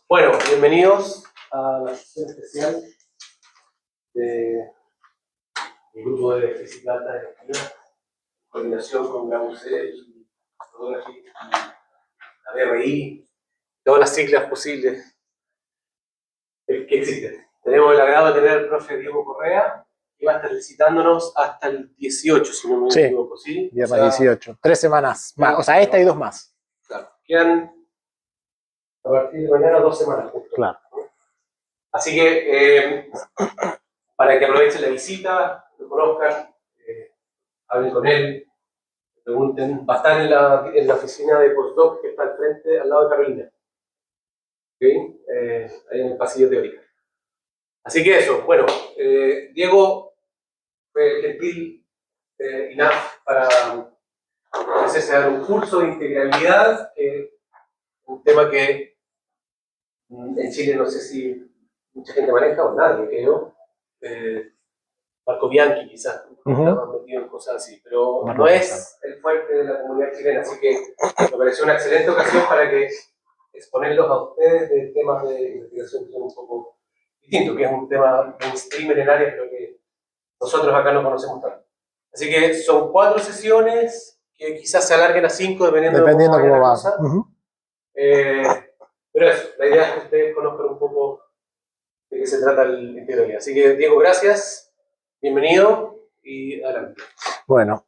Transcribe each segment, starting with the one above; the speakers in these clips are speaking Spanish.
Bueno, bienvenidos a la sesión especial del grupo de física alta de energía, coordinación con la UC y la BRI, todas las siglas posibles que existen. Tenemos el agrado de tener al profe Diego Correa, que va a estar visitándonos hasta el 18, si no me equivoco, ¿sí? Viernes 18. 3 semanas más, o sea, esta y 2 más. Claro, quedan a partir de mañana 2 semanas. Claro. Así que, para que aprovechen la visita, lo conozcan, hablen con él, pregunten. Va a estar en la oficina de postdoc que está al frente, al lado de Carolina. ¿Okay? Ahí en el pasillo teórico. Así que eso, bueno, Diego fue gentil enough para ofrecerse a dar un curso de integrabilidad, un tema que en Chile no sé si mucha gente maneja o nadie, creo. Marco Bianchi quizás estaba metido en cosas así, pero no es el fuerte de la comunidad chilena, así que me pareció una excelente ocasión para que exponerlos a ustedes de temas de investigación que son un poco distintos, que es un tema mainstream en el área, pero que nosotros acá no conocemos tanto. Así que son 4 sesiones que quizás se alarguen a 5 dependiendo de cómo vaya la cosa. Pero eso, la idea es que ustedes conozcan un poco de qué se trata el integralidad. Así que, Diego, gracias. Bienvenido y adelante. Bueno,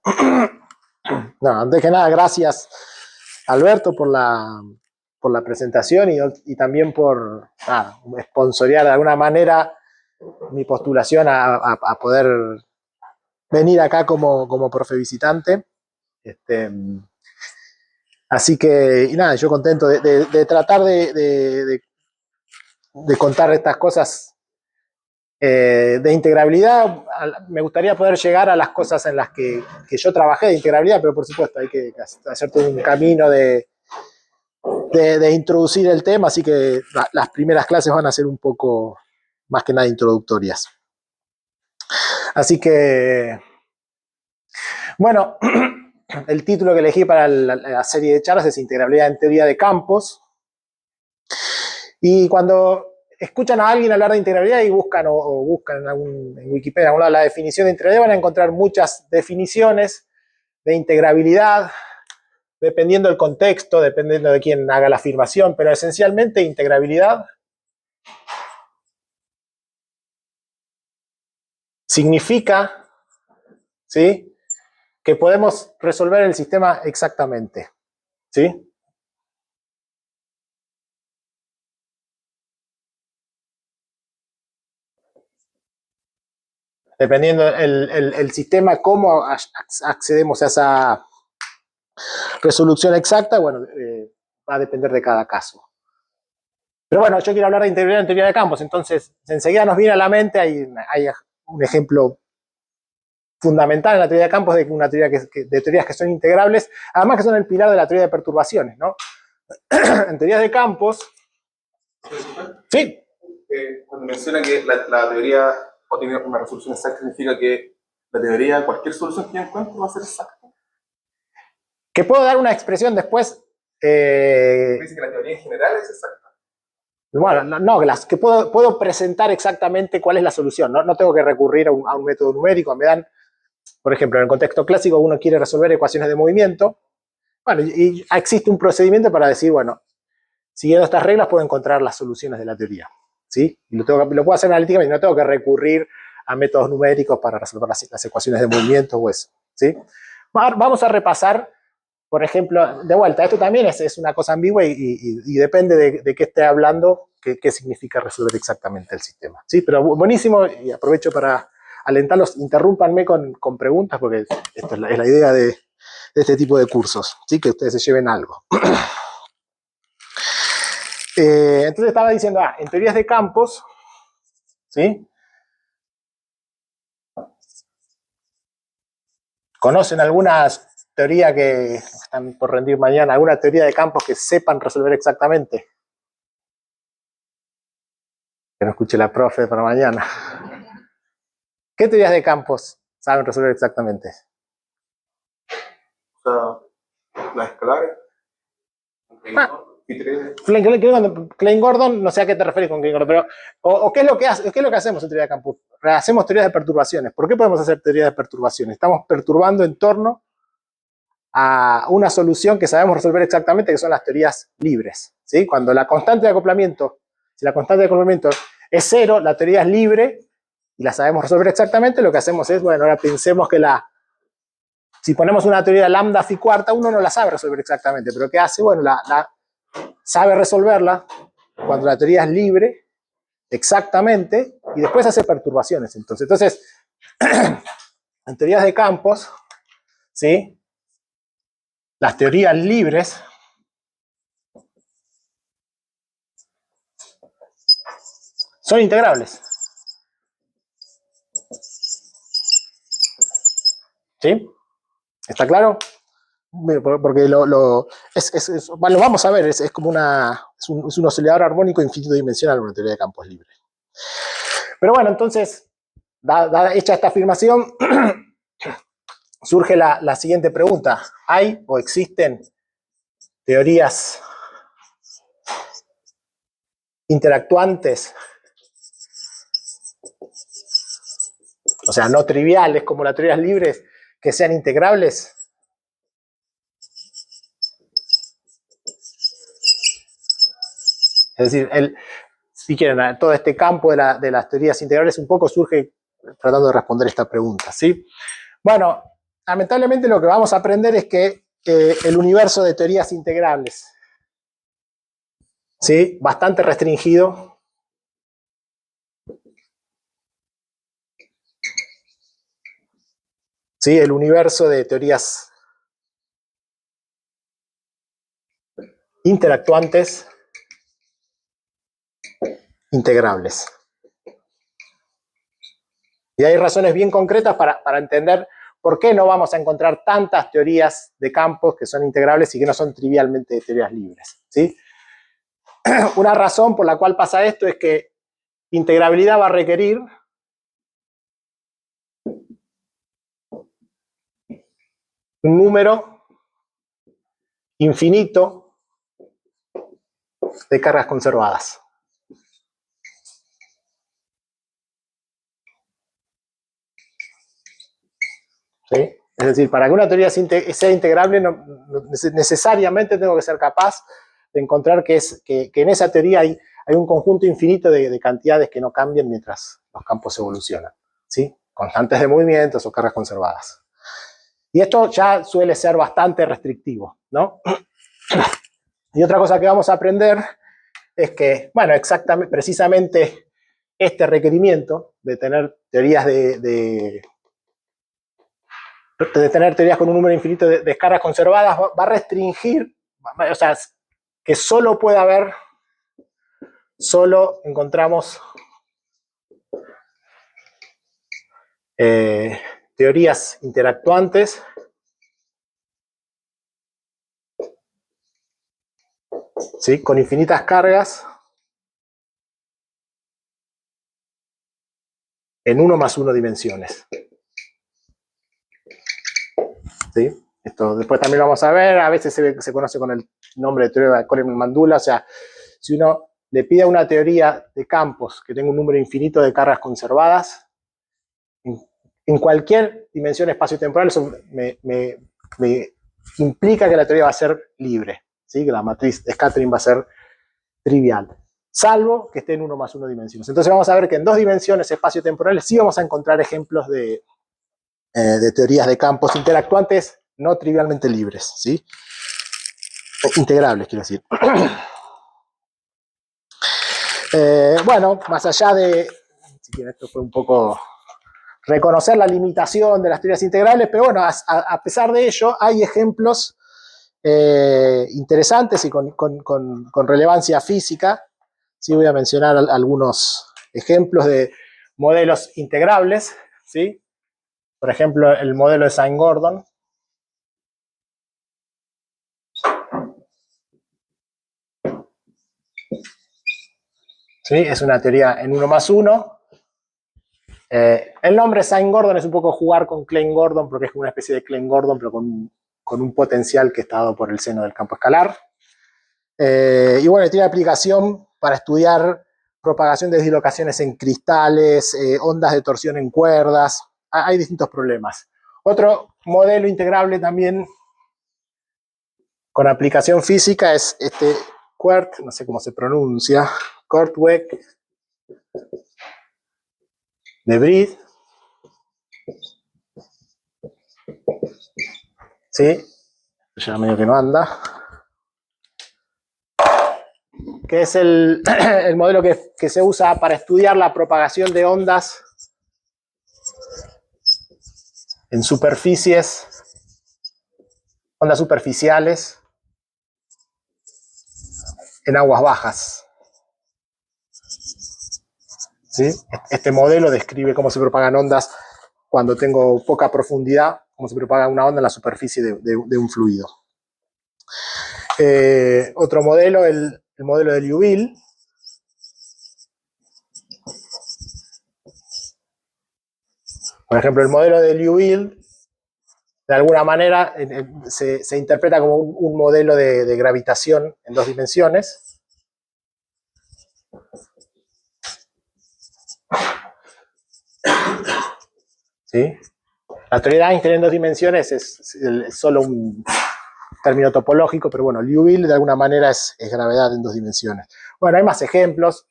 no, antes que nada, gracias Alberto por la presentación y también por sponsorear de alguna manera mi postulación a poder venir acá como profe visitante. Así que, y nada, yo contento de tratar de contar estas cosas de integrabilidad. Me gustaría poder llegar a las cosas en las que yo trabajé de integrabilidad, pero por supuesto hay que hacer todo un camino de introducir el tema, así que las primeras clases van a ser un poco más que nada introductorias. Así que, bueno, el título que elegí para la serie de charlas es Integrabilidad en Teoría de Campos. Y cuando escuchan a alguien hablar de integrabilidad y buscan en Wikipedia, en algún lado, la definición de integrabilidad, van a encontrar muchas definiciones de integrabilidad, dependiendo del contexto, dependiendo de quién haga la afirmación, pero esencialmente integrabilidad significa, ¿sí?, que podemos resolver el sistema exactamente, ¿sí? Dependiendo el sistema, cómo accedemos a esa resolución exacta, bueno, va a depender de cada caso. Pero bueno, yo quiero hablar de integrabilidad en teoría de campos, entonces enseguida nos viene a la mente, hay un ejemplo fundamental en la teoría de campos de una teoría de teorías que son integrables, además que son el pilar de la teoría de perturbaciones, ¿no? En teorías de campos... Sí. Cuando menciona que la teoría o tiene una resolución exacta, significa que la teoría, cualquier solución que yo encuentre va a ser exacta. Que puedo dar una expresión después... Dice que la teoría en general es exacta. Bueno, no, que puedo presentar exactamente cuál es la solución, no tengo que recurrir a un método numérico. Me dan, por ejemplo, en el contexto clásico uno quiere resolver ecuaciones de movimiento, bueno, y existe un procedimiento para decir, bueno, siguiendo estas reglas puedo encontrar las soluciones de la teoría, ¿sí? Y lo puedo hacer analíticamente, no tengo que recurrir a métodos numéricos para resolver las ecuaciones de movimiento o eso, ¿sí? Vamos a repasar, por ejemplo, de vuelta, esto también es una cosa ambigua y depende de qué esté hablando, qué significa resolver exactamente el sistema, ¿sí? Pero buenísimo, y aprovecho para alentarlos, interrúmpanme con preguntas, porque esta es la idea de este tipo de cursos, ¿sí? Que ustedes se lleven algo. Entonces estaba diciendo, en teorías de campos, ¿sí? ¿Conocen alguna teoría que están por rendir mañana? ¿Alguna teoría de campos que sepan resolver exactamente? Que no escuche la profe para mañana. ¿Qué teorías de campos saben resolver exactamente? O sea, las escalares. Klein Gordon, no sé a qué te refieres con Klein Gordon, pero ¿qué es lo que qué es lo que hacemos en teoría de campos? Hacemos teorías de perturbaciones. ¿Por qué podemos hacer teorías de perturbaciones? Estamos perturbando en torno a una solución que sabemos resolver exactamente, que son las teorías libres, ¿sí? Cuando la constante de acoplamiento, si la constante de acoplamiento es cero, la teoría es libre y la sabemos resolver exactamente, lo que hacemos es, bueno, ahora pensemos que si ponemos una teoría lambda phi cuarta, uno no la sabe resolver exactamente, pero ¿qué hace? Bueno, sabe resolverla cuando la teoría es libre, exactamente, y después hace perturbaciones. Entonces en teorías de campos, ¿sí? Las teorías libres son integrables. ¿Sí? ¿Está claro? Porque lo vamos a ver, es como es un oscilador armónico infinito dimensional, una teoría de campos libres. Pero bueno, entonces, hecha esta afirmación, surge la siguiente pregunta. ¿Hay o existen teorías interactuantes, o sea, no triviales como las teorías libres, que sean integrables? Es decir, si quieren, todo este campo de las teorías integrales un poco surge tratando de responder esta pregunta, ¿sí? Bueno, lamentablemente lo que vamos a aprender es que el universo de teorías integrables, ¿sí? Bastante restringido, ¿sí? El universo de teorías interactuantes integrables. Y hay razones bien concretas para entender por qué no vamos a encontrar tantas teorías de campos que son integrables y que no son trivialmente teorías libres, ¿sí? Una razón por la cual pasa esto es que integrabilidad va a requerir un número infinito de cargas conservadas. ¿Sí? Es decir, para que una teoría sea integrable, necesariamente tengo que ser capaz de encontrar que en esa teoría hay un conjunto infinito de cantidades que no cambian mientras los campos evolucionan, ¿sí? Constantes de movimientos o cargas conservadas. Y esto ya suele ser bastante restrictivo, ¿no? Y otra cosa que vamos a aprender es que, bueno, precisamente este requerimiento de tener teorías de tener teorías con un número infinito de descargas conservadas va a restringir, o sea, que solo puede haber, solo encontramos teorías interactuantes ¿sí? Con infinitas cargas en 1 más 1 dimensiones. ¿Sí? Esto después también lo vamos a ver, a veces se conoce con el nombre de teoría de Coleman-Mandula, o sea, si uno le pide a una teoría de campos que tenga un número infinito de cargas conservadas, en cualquier dimensión espacio-temporal, eso me implica que la teoría va a ser libre, ¿sí? Que la matriz de scattering va a ser trivial, salvo que esté en 1 más 1 dimensiones. Entonces vamos a ver que en 2 dimensiones espacio-temporales sí vamos a encontrar ejemplos de teorías de campos interactuantes no trivialmente libres, ¿sí? Integrables, quiero decir. Bueno, más allá de, si quieren, esto fue un poco reconocer la limitación de las teorías integrales, pero bueno, a pesar de ello, hay ejemplos interesantes y con relevancia física. Sí, voy a mencionar algunos ejemplos de modelos integrables, ¿sí? Por ejemplo, el modelo de Sain-Gordon. ¿Sí? Es una teoría en 1 más 1. El nombre Sain-Gordon es un poco jugar con Klein-Gordon, porque es como una especie de Klein-Gordon, pero con un potencial que está dado por el seno del campo escalar. Y bueno, tiene aplicación para estudiar propagación de dislocaciones en cristales, ondas de torsión en cuerdas. Hay distintos problemas. Otro modelo integrable también con aplicación física es este QUERT, no sé cómo se pronuncia, Korteweg de Bride. ¿Sí? Ya medio que no anda. Que es el modelo que se usa para estudiar la propagación de ondas en superficies, ondas superficiales en aguas bajas. ¿Sí? Este modelo describe cómo se propagan ondas cuando tengo poca profundidad, cómo se propaga una onda en la superficie de un fluido. Otro modelo, el modelo de Liouville. Por ejemplo, el modelo de Liouville, de alguna manera, se interpreta como un modelo de gravitación en 2 dimensiones. ¿Sí? La teoría de Einstein en 2 dimensiones es solo un término topológico, pero bueno, Liouville de alguna manera es gravedad en 2 dimensiones. Bueno, hay más ejemplos.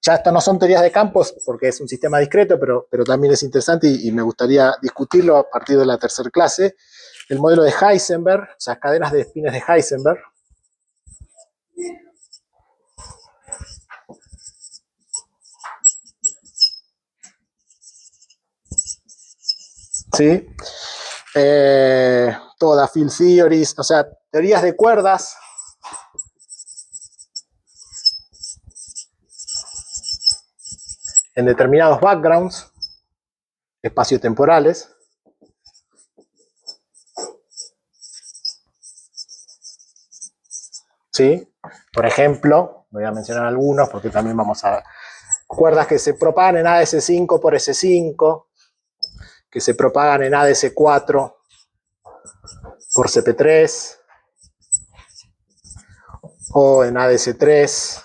Ya esto no son teorías de campos porque es un sistema discreto, pero también es interesante y me gustaría discutirlo a partir de la tercera clase. El modelo de Heisenberg, o sea, cadenas de espines de Heisenberg. ¿Sí? Toda field theories, o sea, teorías de cuerdas. En determinados backgrounds espaciotemporales. ¿Sí? Por ejemplo, voy a mencionar algunos porque también vamos a... Cuerdas que se propagan en ADS5 por S5, que se propagan en ADS4 por CP3, o en ADS3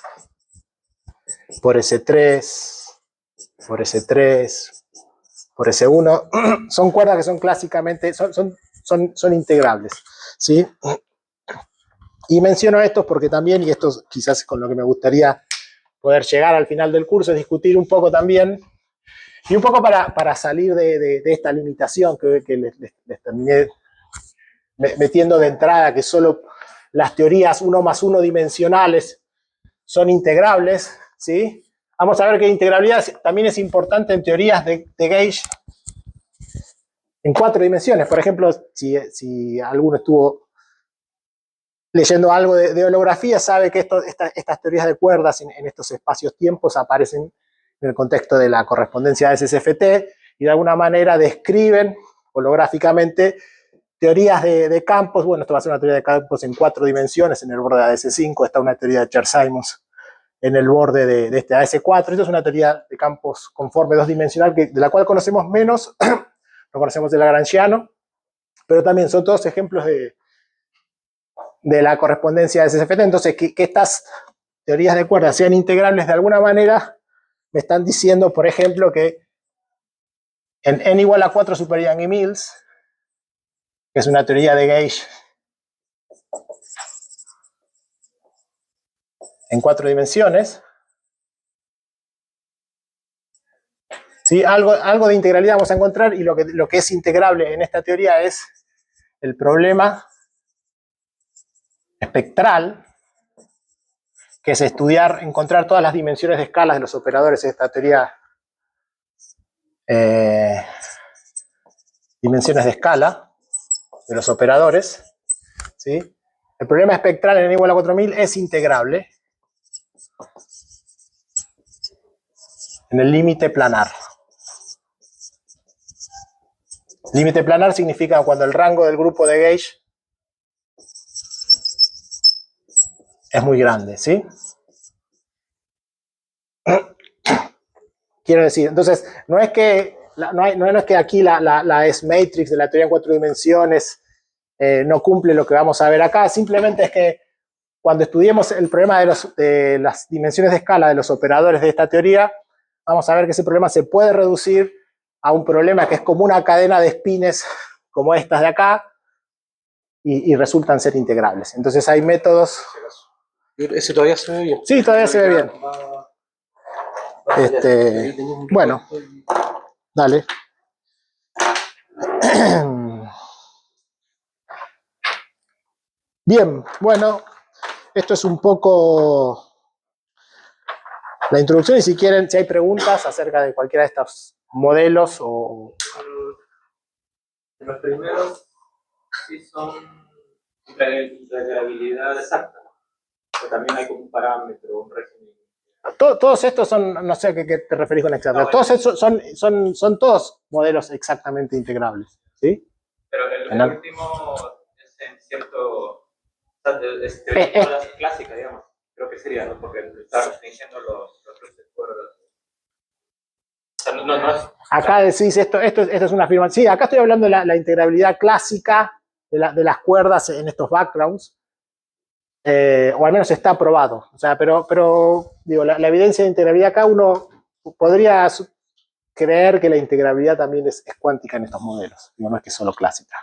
por S3, por S3, por S1. Son cuerdas que son clásicamente, son integrables, ¿sí? Y menciono estos porque también, y esto quizás con lo que me gustaría poder llegar al final del curso, es discutir un poco también, y un poco para salir de esta limitación que les terminé metiendo de entrada, que solo las teorías 1 más 1 dimensionales son integrables, ¿sí? Vamos a ver que integrabilidad también es importante en teorías de Gauge en 4 dimensiones. Por ejemplo, si alguno estuvo leyendo algo de holografía, sabe que estas teorías de cuerdas en estos espacios-tiempos aparecen en el contexto de la correspondencia de SSFT y de alguna manera describen holográficamente teorías de campos. Bueno, esto va a ser una teoría de campos en 4 dimensiones, en el borde de AS5 está una teoría de Chern-Simons en el borde de este AS4. Esto es una teoría de campos conforme 2-dimensional, de la cual conocemos menos, no conocemos el lagrangiano, pero también son todos ejemplos de la correspondencia de SSFT. Entonces, que estas teorías de cuerdas sean integrables de alguna manera, me están diciendo, por ejemplo, que en n igual a 4 super Young y Mills, que es una teoría de Gauge en 4 dimensiones, ¿sí? Algo de integralidad vamos a encontrar, y lo que es integrable en esta teoría es el problema espectral, que es encontrar todas las dimensiones de escalas de los operadores en esta teoría, dimensiones de escala de los operadores, ¿sí? El problema espectral en n igual a 4000 es integrable en el límite planar. Límite planar significa cuando el rango del grupo de Gauge es muy grande, ¿sí? Quiero decir, entonces, no es que aquí la S-matrix de la teoría en 4 dimensiones no cumple lo que vamos a ver acá. Simplemente es que cuando estudiemos el problema de las dimensiones de escala de los operadores de esta teoría, vamos a ver que ese problema se puede reducir a un problema que es como una cadena de espines como estas de acá, y resultan ser integrables. Entonces hay métodos... Ese todavía se ve bien. Sí, todavía se ve bien. Bueno, dale. Bien, bueno, esto es un poco la introducción, y si quieren, si hay preguntas acerca de cualquiera de estos modelos o... Los primeros sí son integrabilidad exacta, pero también hay como un parámetro, un régimen. Todos estos son, no sé a qué te referís con exacto. No, todos estos son todos modelos exactamente integrables, ¿sí? Pero el último es en cierto... O sea, es teoría clásica, digamos. Creo que sería, ¿no? Porque está restringiendo los por... O sea, no es... Acá decís, esto es una afirmación. Sí, acá estoy hablando de la integrabilidad clásica de las cuerdas en estos backgrounds. O al menos está probado. O sea, pero digo, la evidencia de integrabilidad acá, uno podría creer que la integrabilidad también es cuántica en estos modelos. Digo, no es que es solo clásica.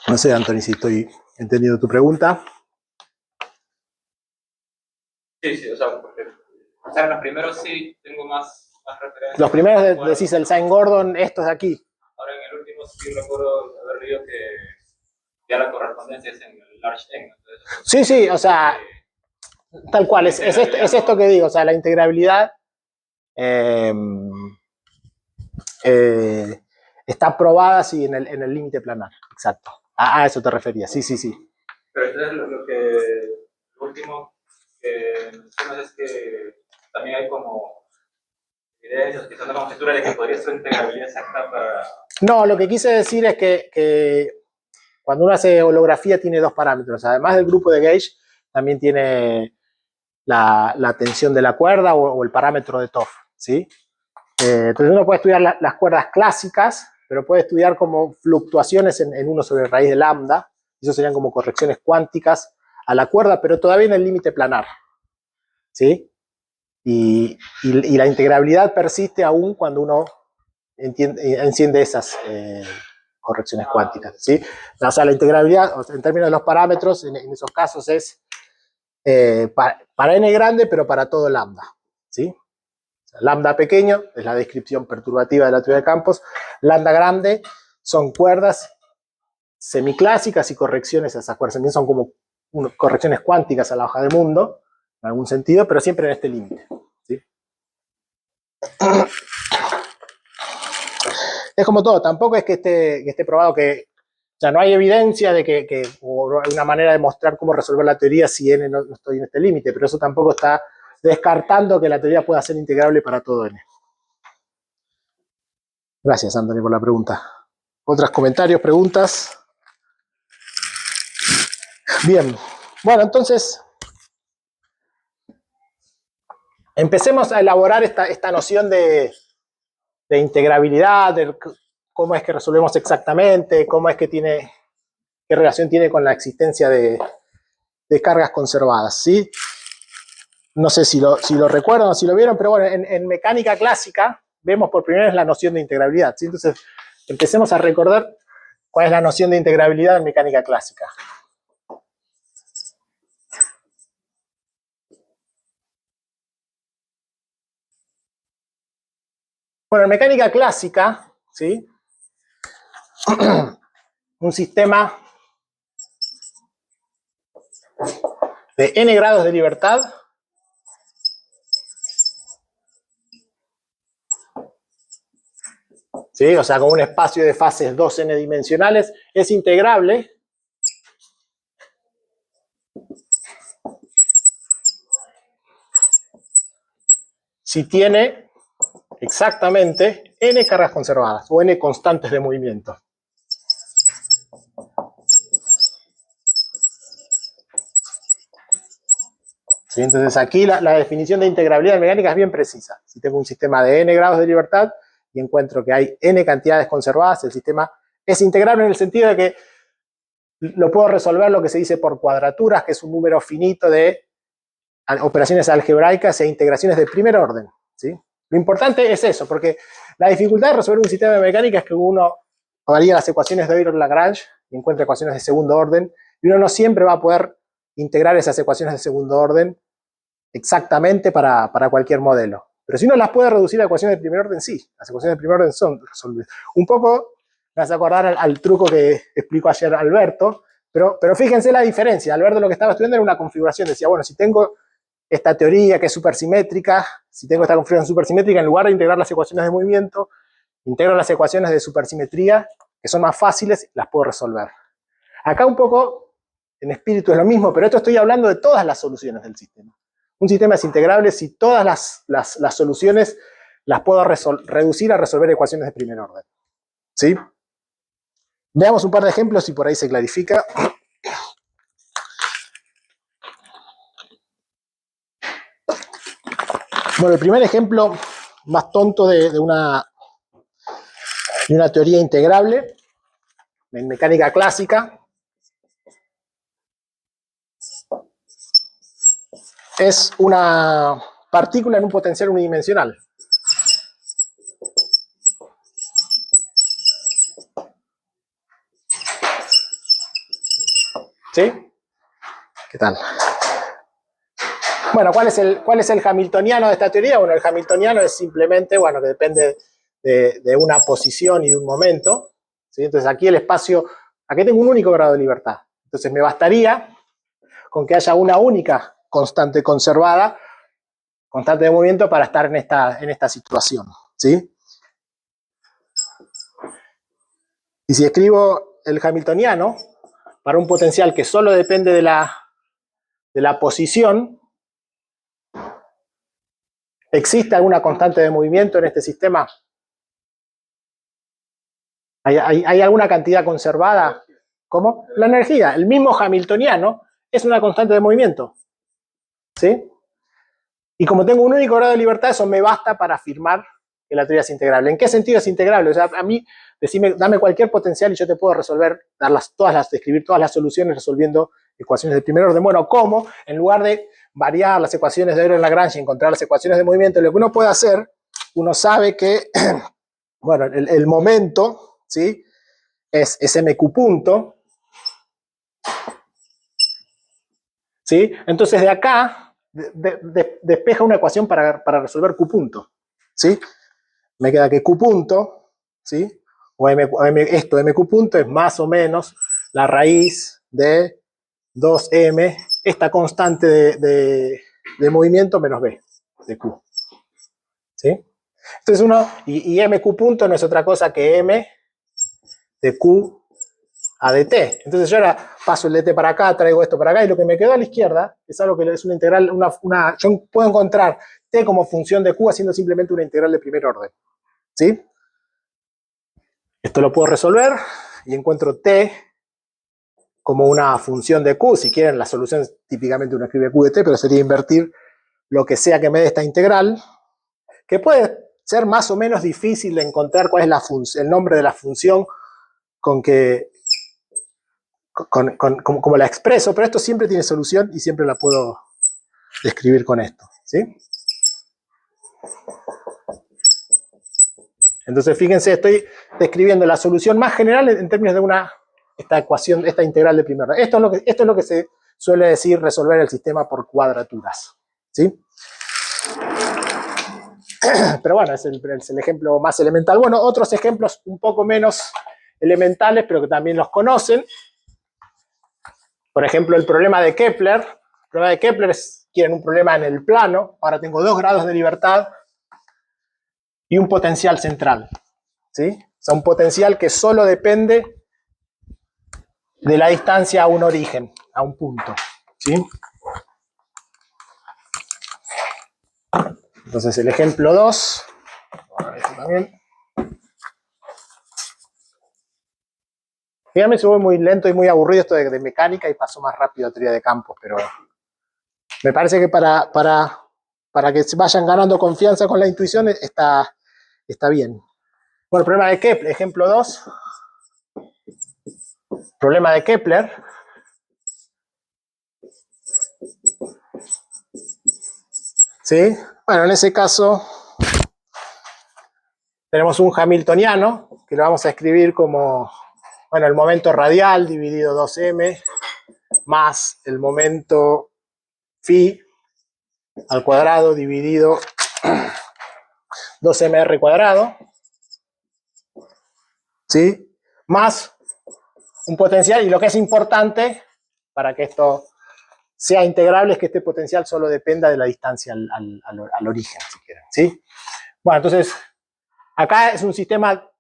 No sé, Anthony, si estoy entendiendo tu pregunta. Sí, o sea, porque en los primeros sí tengo más referencias. Los primeros decís el Sine Gordon, estos de aquí. Ahora en el último sí recuerdo haber leído que ya la correspondencia es en el large n. Entonces, Sí, o sea, tal cual, es esto que digo, o sea, la integrabilidad está probada, sí, en el límite planar, exacto. A eso te refería, sí. Pero entonces lo último que mencionas es que también hay como evidencias que son de conjetura de que podría ser integrabilidad exacta para... No, lo que quise decir es que cuando uno hace holografía tiene dos parámetros. Además del grupo de gauge, también tiene la tensión de la cuerda o el parámetro de TOF, ¿sí? Entonces uno puede estudiar las cuerdas clásicas, pero puede estudiar como fluctuaciones en 1 sobre raíz de lambda. Eso serían como correcciones cuánticas a la cuerda, pero todavía en el límite planar, ¿sí? Y la integrabilidad persiste aún cuando uno enciende esas correcciones cuánticas, ¿sí? O sea, la integrabilidad, en términos de los parámetros, en esos casos es para n grande, pero para todo lambda, ¿sí? O sea, lambda pequeño es la descripción perturbativa de la teoría de campos, lambda grande son cuerdas semiclásicas y correcciones a esas cuerdas. También son como correcciones cuánticas a la hoja de mundo, en algún sentido, pero siempre en este límite, ¿sí? Es como todo, tampoco es que esté probado que, o sea, no hay evidencia de o hay una manera de mostrar cómo resolver la teoría si n no estoy en este límite, pero eso tampoco está descartando que la teoría pueda ser integrable para todo n. Gracias, Anthony, por la pregunta. ¿Otros comentarios, preguntas? Bien, bueno, entonces empecemos a elaborar esta noción de integrabilidad, de cómo es que resolvemos exactamente, cómo es que qué relación tiene con la existencia de cargas conservadas, ¿sí? No sé si lo recuerdan o si lo vieron, pero bueno, en mecánica clásica vemos por primera vez la noción de integrabilidad, ¿sí? Entonces, empecemos a recordar cuál es la noción de integrabilidad en mecánica clásica. Bueno, en mecánica clásica, ¿sí? Un sistema de n grados de libertad ¿sí? O sea, con un espacio de fases 2n dimensionales, es integrable si tiene exactamente n cargas conservadas o n constantes de movimiento. ¿Sí? Entonces aquí la definición de integrabilidad mecánica es bien precisa. Si tengo un sistema de n grados de libertad y encuentro que hay n cantidades conservadas, el sistema es integrable en el sentido de que lo puedo resolver lo que se dice por cuadraturas, que es un número finito de operaciones algebraicas e integraciones de primer orden, ¿sí? Lo importante es eso, porque la dificultad de resolver un sistema de mecánica es que uno varía las ecuaciones de Euler-Lagrange y encuentra ecuaciones de segundo orden, y uno no siempre va a poder integrar esas ecuaciones de segundo orden exactamente para cualquier modelo. Pero si uno las puede reducir a ecuaciones de primer orden, sí. Las ecuaciones de primer orden son resolvibles. Un poco me hace acordar al truco que explicó ayer Alberto, pero fíjense la diferencia. Alberto lo que estaba estudiando era una configuración. Decía, bueno, si tengo esta teoría que es supersimétrica, si tengo esta configuración supersimétrica, en lugar de integrar las ecuaciones de movimiento, integro las ecuaciones de supersimetría, que son más fáciles, las puedo resolver. Acá un poco, en espíritu es lo mismo, pero esto estoy hablando de todas las soluciones del sistema. Un sistema es integrable si todas las soluciones las puedo reducir a resolver ecuaciones de primer orden. ¿Sí? Veamos un par de ejemplos y por ahí se clarifica. Bueno, el primer ejemplo más tonto de una teoría integrable en mecánica clásica es una partícula en un potencial unidimensional. ¿Sí? ¿Qué tal? Bueno, ¿cuál es el hamiltoniano de esta teoría? Bueno, el hamiltoniano es simplemente, bueno, que depende de una posición y de un momento. ¿Sí? Entonces aquí el espacio, aquí tengo un único grado de libertad. Entonces me bastaría con que haya una única constante conservada, constante de movimiento, para estar en esta situación. ¿Sí? Y si escribo el hamiltoniano para un potencial que solo depende de la posición, ¿existe alguna constante de movimiento en este sistema? ¿Hay alguna cantidad conservada? ¿Cómo? La energía. El mismo hamiltoniano es una constante de movimiento. ¿Sí? Y como tengo un único grado de libertad, eso me basta para afirmar que la teoría es integrable. ¿En qué sentido es integrable? O sea, a mí, dame cualquier potencial y yo te puedo resolver, describir todas las soluciones resolviendo ecuaciones de primer orden. Bueno, ¿cómo? En lugar de variar las ecuaciones de Euler-Lagrange y encontrar las ecuaciones de movimiento, lo que uno puede hacer, uno sabe que, bueno, el momento, ¿sí? Es mq punto, ¿sí? Entonces de acá despeja una ecuación para resolver q punto, ¿sí? Me queda que q punto, ¿sí? Esto mq punto es más o menos la raíz de 2m, esta constante de movimiento menos b de q, ¿sí? Entonces y mq punto no es otra cosa que m de q a dt. Entonces yo ahora paso el dt para acá, traigo esto para acá, y lo que me quedó a la izquierda es algo que es una integral, yo puedo encontrar t como función de q haciendo simplemente una integral de primer orden. ¿Sí? Esto lo puedo resolver y encuentro t como una función de q. Si quieren, la solución es típicamente uno escribe q de t, pero sería invertir lo que sea que me dé esta integral, que puede ser más o menos difícil de encontrar cuál es el nombre de la función como la expreso, pero esto siempre tiene solución y siempre la puedo describir con esto. ¿Sí? Entonces, fíjense, estoy describiendo la solución más general en términos de esta ecuación, esta integral de primer orden. Esto es lo que se suele decir resolver el sistema por cuadraturas. ¿Sí? Pero bueno, es el ejemplo más elemental. Bueno, otros ejemplos un poco menos elementales, pero que también los conocen. Por ejemplo, el problema de Kepler. El problema de Kepler quieren un problema en el plano. Ahora tengo 2 grados de libertad y un potencial central. ¿Sí? O sea, un potencial que solo depende de la distancia a un origen, a un punto. ¿Sí? Entonces el ejemplo 2. Esto también. Dígame si voy muy lento y muy aburrido esto de mecánica y paso más rápido a teoría de campos, pero me parece que para que se vayan ganando confianza con la intuición está bien. Bueno, el problema de Kepler, ejemplo 2. Problema de Kepler. ¿Sí? Bueno, en ese caso tenemos un hamiltoniano que lo vamos a escribir como, bueno, el momento radial dividido 2m más el momento phi al cuadrado dividido 2mr cuadrado, ¿sí? Más un potencial, y lo que es importante para que esto sea integrable es que este potencial solo dependa de la distancia al origen, si quieren, ¿sí? Bueno, entonces, acá es un sistema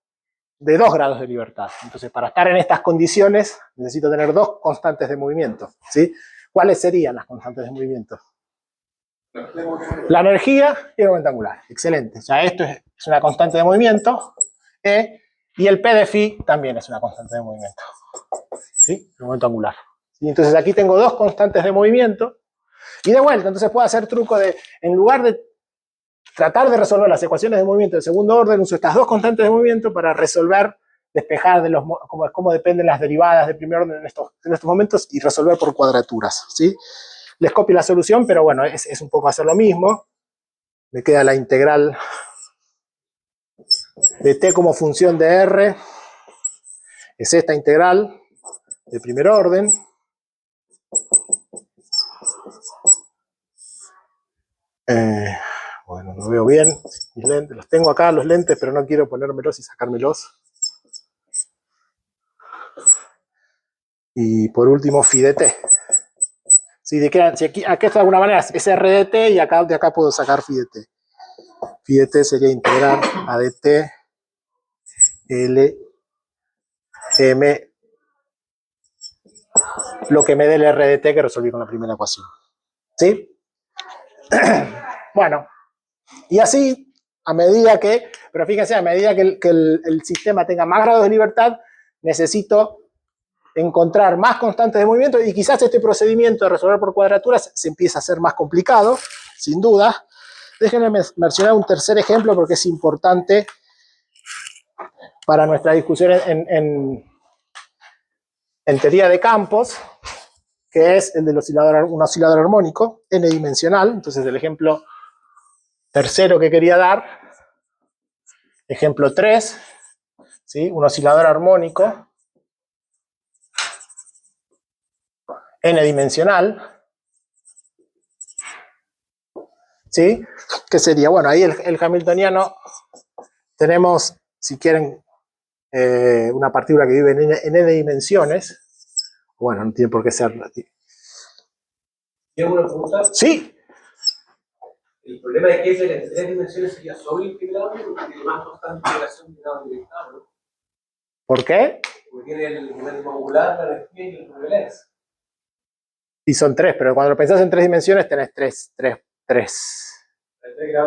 de 2 grados de libertad. Entonces, para estar en estas condiciones, necesito tener 2 constantes de movimiento, ¿sí? ¿Cuáles serían las constantes de movimiento? La energía y el momento angular. Excelente. O sea, esto es una constante de movimiento, y el P de phi también es una constante de movimiento, ¿sí? El momento angular. ¿Sí? Entonces, aquí tengo 2 constantes de movimiento, y de vuelta, entonces puedo hacer truco de, en lugar de tratar de resolver las ecuaciones de movimiento de segundo orden, uso estas 2 constantes de movimiento para resolver, despejar de cómo dependen las derivadas de primer orden en estos momentos y resolver por cuadraturas, ¿sí? Les copio la solución, pero bueno, es un poco hacer lo mismo. Me queda la integral de t como función de r. Es esta integral de primer orden. Bueno, no veo bien mis lentes. Los tengo acá, los lentes, pero no quiero ponérmelos y sacármelos. Y por último, phi de t. Si aquí esto de alguna manera es r de t, y acá, de acá puedo sacar phi de t. Phi de t sería integral a de t L m, lo que me dé el r de t que resolví con la primera ecuación. ¿Sí? Bueno, y así, a medida que, pero fíjense, a medida que el sistema tenga más grados de libertad, necesito encontrar más constantes de movimiento, y quizás este procedimiento de resolver por cuadraturas se empieza a hacer más complicado, sin duda. Déjenme mencionar un tercer ejemplo porque es importante para nuestra discusión en teoría de campos, que es el del un oscilador armónico n-dimensional. Entonces, el ejemplo tercero que quería dar, ejemplo 3, ¿sí? Un oscilador armónico n-dimensional, ¿sí? ¿Qué sería? Bueno, ahí el hamiltoniano tenemos, si quieren, una partícula que vive en n dimensiones. Bueno, no tiene por qué ser. ¿Tiene alguna pregunta? Sí. El problema de Kepler en 3 dimensiones sería solo integrable porque tiene más constante integración de grado directado, ¿no? ¿Por qué? Porque tiene el momento angular, la energía y el Rungellens. Y son 3, pero cuando lo pensás en 3 dimensiones tenés 3 grados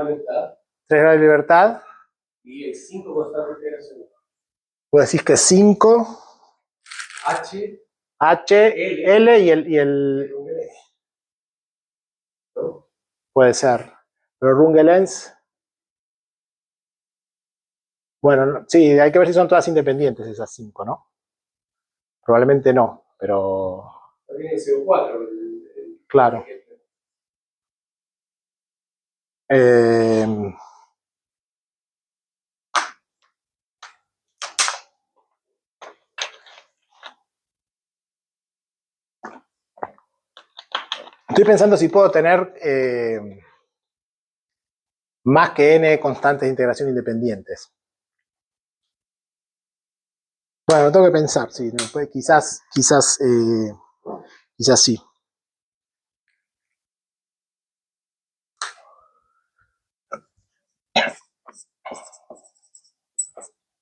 de libertad. 3 grados de libertad. Y el 5 constante de integración. Puedo decir que 5, H, L y el Rungellens. ¿No? puede ser. Pero Rungellens, bueno, sí, hay que ver si son todas independientes esas 5, ¿no? Probablemente no, pero También el CO4. claro. Estoy pensando si puedo tener más que n constantes de integración independientes. Bueno, tengo que pensar, sí, quizás sí.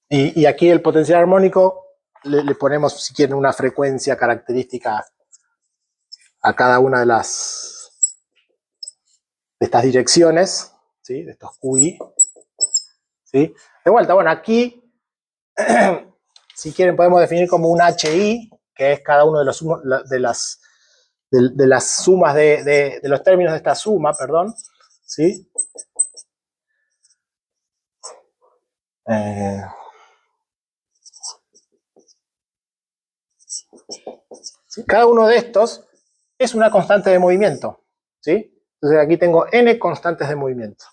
Y aquí el potencial armónico le ponemos, si quieren, una frecuencia característica a cada una de estas direcciones, ¿sí? De estos QI. ¿Sí? De vuelta, bueno, aquí, si quieren, podemos definir como un HI, que es cada uno de las sumas de los términos de esta suma, perdón. ¿Sí? ¿sí? Cada uno de estos es una constante de movimiento, ¿sí? Entonces aquí tengo n constantes de movimiento.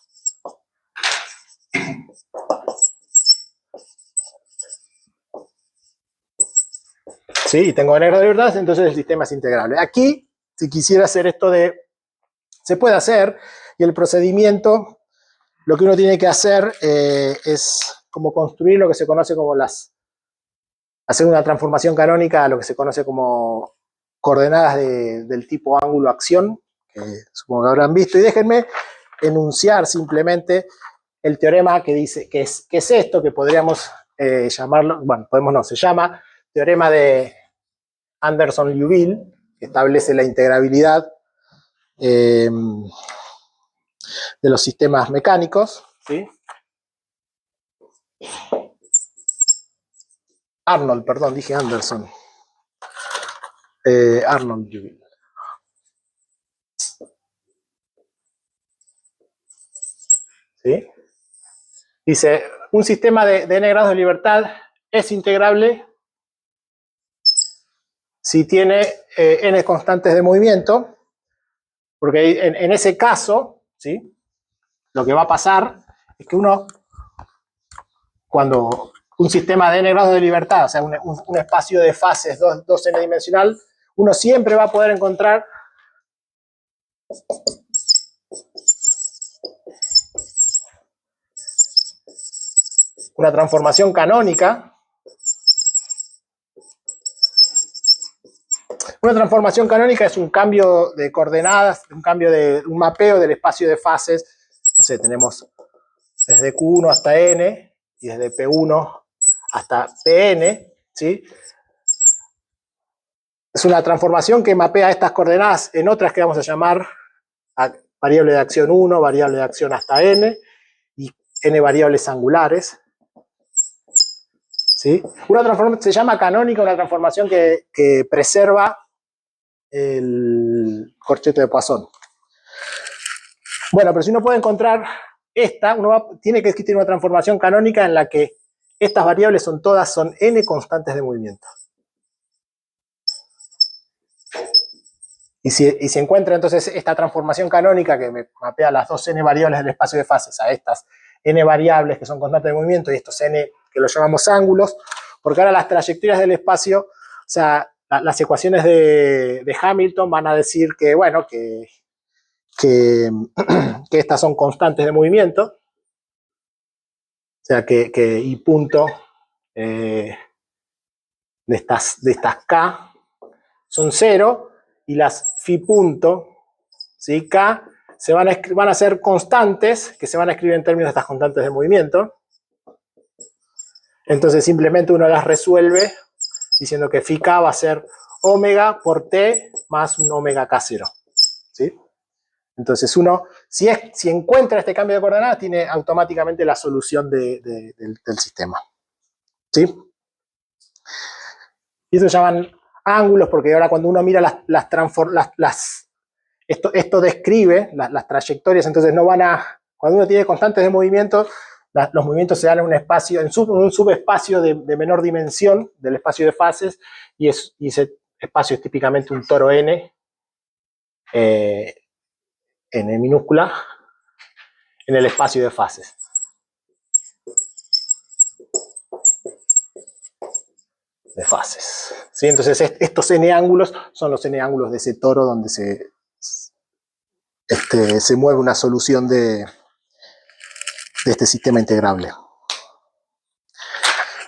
¿Sí? Y tengo n grados de libertad, entonces el sistema es integrable. Aquí, si quisiera hacer esto se puede hacer, y el procedimiento, lo que uno tiene que hacer es como construir lo que se conoce como hacer una transformación canónica a lo que se conoce como coordenadas del tipo ángulo-acción, que supongo que habrán visto, y déjenme enunciar simplemente el teorema que dice, que es esto, que podríamos llamarlo, bueno, podemos no, se llama teorema de Anderson-Liouville, que establece la integrabilidad de los sistemas mecánicos, ¿sí? Arnold, perdón, dije Anderson. Arnold-Liouville. ¿Sí? Dice, un sistema de n grados de libertad es integrable si tiene n constantes de movimiento, porque en ese caso, ¿sí? Lo que va a pasar es que cuando un sistema de n grados de libertad, o sea, un espacio de fases 2n dimensional, uno siempre va a poder encontrar una transformación canónica. Una transformación canónica es un cambio de coordenadas, un mapeo del espacio de fases. No sé, tenemos desde Q1 hasta N y desde P1 hasta Pn, ¿sí? Es una transformación que mapea estas coordenadas en otras que vamos a llamar variable de acción 1, variable de acción hasta N y N variables angulares. ¿Sí? Una transformación se llama canónica, una transformación que preserva el corcheto de Poisson. Bueno, pero si uno puede encontrar esta, tiene que existir una transformación canónica en la que estas variables son n constantes de movimiento. Y si encuentra entonces esta transformación canónica que me mapea las dos n variables del espacio de fases a estas n variables que son constantes de movimiento y estos n que los llamamos ángulos, porque ahora las trayectorias del espacio, o sea, las ecuaciones de Hamilton van a decir que, bueno, que estas son constantes de movimiento, o sea, que y punto de estas K son 0, y las phi punto, ¿sí? K, van a ser constantes, que se van a escribir en términos de estas constantes de movimiento. Entonces simplemente uno las resuelve diciendo que phi K va a ser omega por T más un omega K0. ¿Sí? Entonces uno, si encuentra este cambio de coordenadas, tiene automáticamente la solución del sistema. ¿Sí? Y eso se llaman ángulos, porque ahora cuando uno mira esto describe las trayectorias, entonces no van a, cuando uno tiene constantes de movimiento, los movimientos se dan en un espacio, en un subespacio de menor dimensión del espacio de fases, y ese espacio es típicamente un toro n, n minúscula, en el espacio de fases. De fases. ¿Sí? Entonces estos n ángulos son los n ángulos de ese toro donde se mueve una solución de este sistema integrable.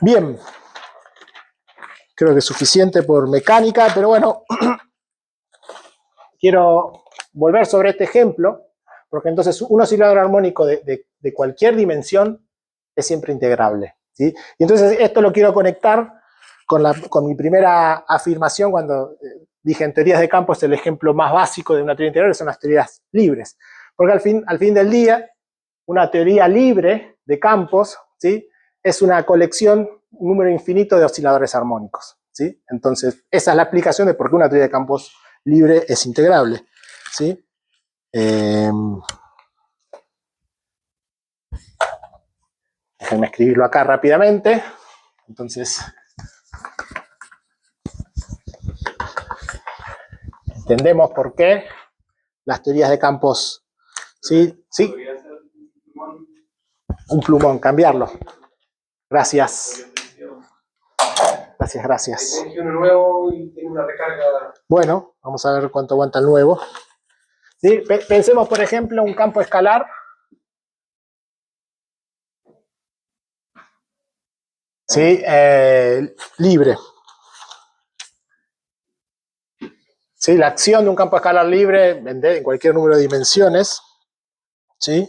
Bien, creo que es suficiente por mecánica, pero bueno, quiero volver sobre este ejemplo, porque entonces un oscilador armónico de cualquier dimensión es siempre integrable. ¿Sí? Y entonces esto lo quiero conectar con mi primera afirmación cuando dije en teorías de campos el ejemplo más básico de una teoría integral son las teorías libres. Porque al fin del día, una teoría libre de campos, ¿sí? Es una colección, un número infinito de osciladores armónicos. ¿Sí? Entonces, esa es la explicación de por qué una teoría de campos libre es integrable. ¿Sí? Déjenme escribirlo acá rápidamente. Entonces, entendemos por qué las teorías de campos, ¿sí? ¿Sí? Podría ser Un plumón, cambiarlo. Gracias. Gracias, gracias. Tenés uno nuevo y tiene una recarga. Bueno, vamos a ver cuánto aguanta el nuevo. ¿Sí? Pensemos, por ejemplo, un campo escalar. ¿Sí? Libre. ¿Sí? La acción de un campo escalar libre en cualquier número de dimensiones. ¿Sí?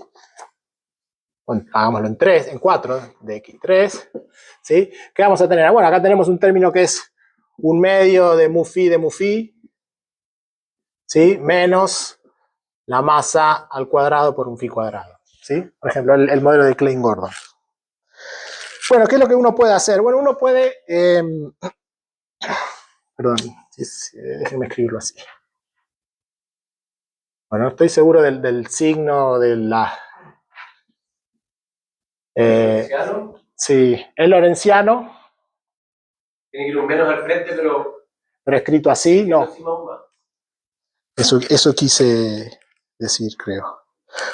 Bueno, hagámoslo en 3, en 4 de x3. ¿Sí? ¿Qué vamos a tener? Bueno, acá tenemos un término que es un medio de mu phi, ¿sí? Menos la masa al cuadrado por un phi cuadrado. ¿Sí? Por ejemplo, el modelo de Klein-Gordon. Bueno, ¿qué es lo que uno puede hacer? Bueno, uno puede... perdón, déjenme escribirlo así. Bueno, no estoy seguro del signo de la... sí, es lorentziano. Tiene que ir un menos al frente, Pero escrito así, no. encima aún más. Eso quise decir, creo.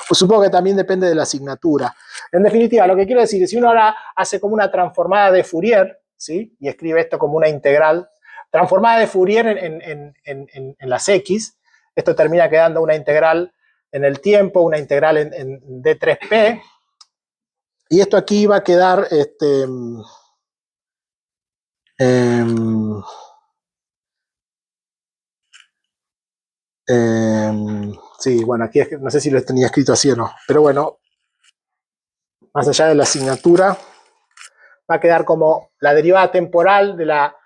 Pues supongo que también depende de la asignatura. En definitiva, lo que quiero decir es, si uno ahora hace como una transformada de Fourier, ¿sí? Y escribe esto como una integral, transformada de Fourier en las X, esto termina quedando una integral en el tiempo, una integral en D3P, y esto aquí va a quedar sí, bueno, aquí es que no sé si lo tenía escrito así o no, pero bueno, más allá de la asignatura, va a quedar como la derivada temporal de la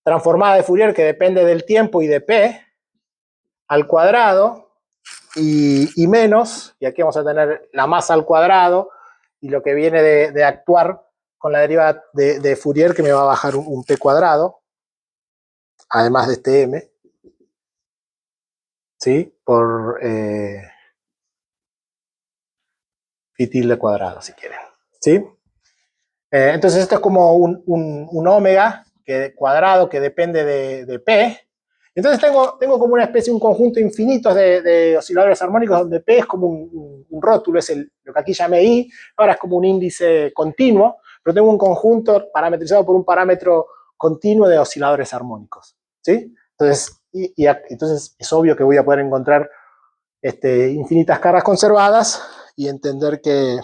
transformada de Fourier, que depende del tiempo y de P, al cuadrado, y menos, y aquí vamos a tener la masa al cuadrado, y lo que viene de actuar con la derivada de Fourier, que me va a bajar un P cuadrado, además de este M, ¿sí? Por phi tilde cuadrado, si quieren, ¿sí? Entonces esto es como un omega cuadrado que depende de P. Entonces tengo como una especie, un conjunto infinito de osciladores armónicos donde P es como un rótulo, es lo que aquí llamé I, ahora es como un índice continuo, pero tengo un conjunto parametrizado por un parámetro continuo de osciladores armónicos, ¿sí? Entonces, entonces es obvio que voy a poder encontrar infinitas caras conservadas y entender que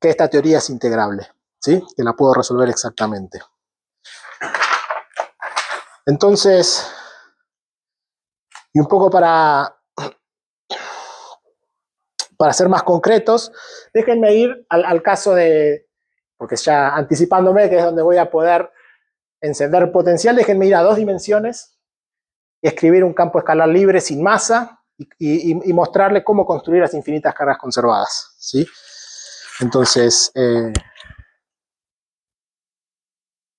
esta teoría es integrable, ¿sí? Que la puedo resolver exactamente. Entonces, y un poco para ser más concretos, déjenme ir al caso de, porque ya anticipándome que es donde voy a poder encender potencial, déjenme ir a 2 dimensiones y escribir un campo escalar libre sin masa y mostrarle cómo construir las infinitas caras conservadas, ¿sí? Entonces,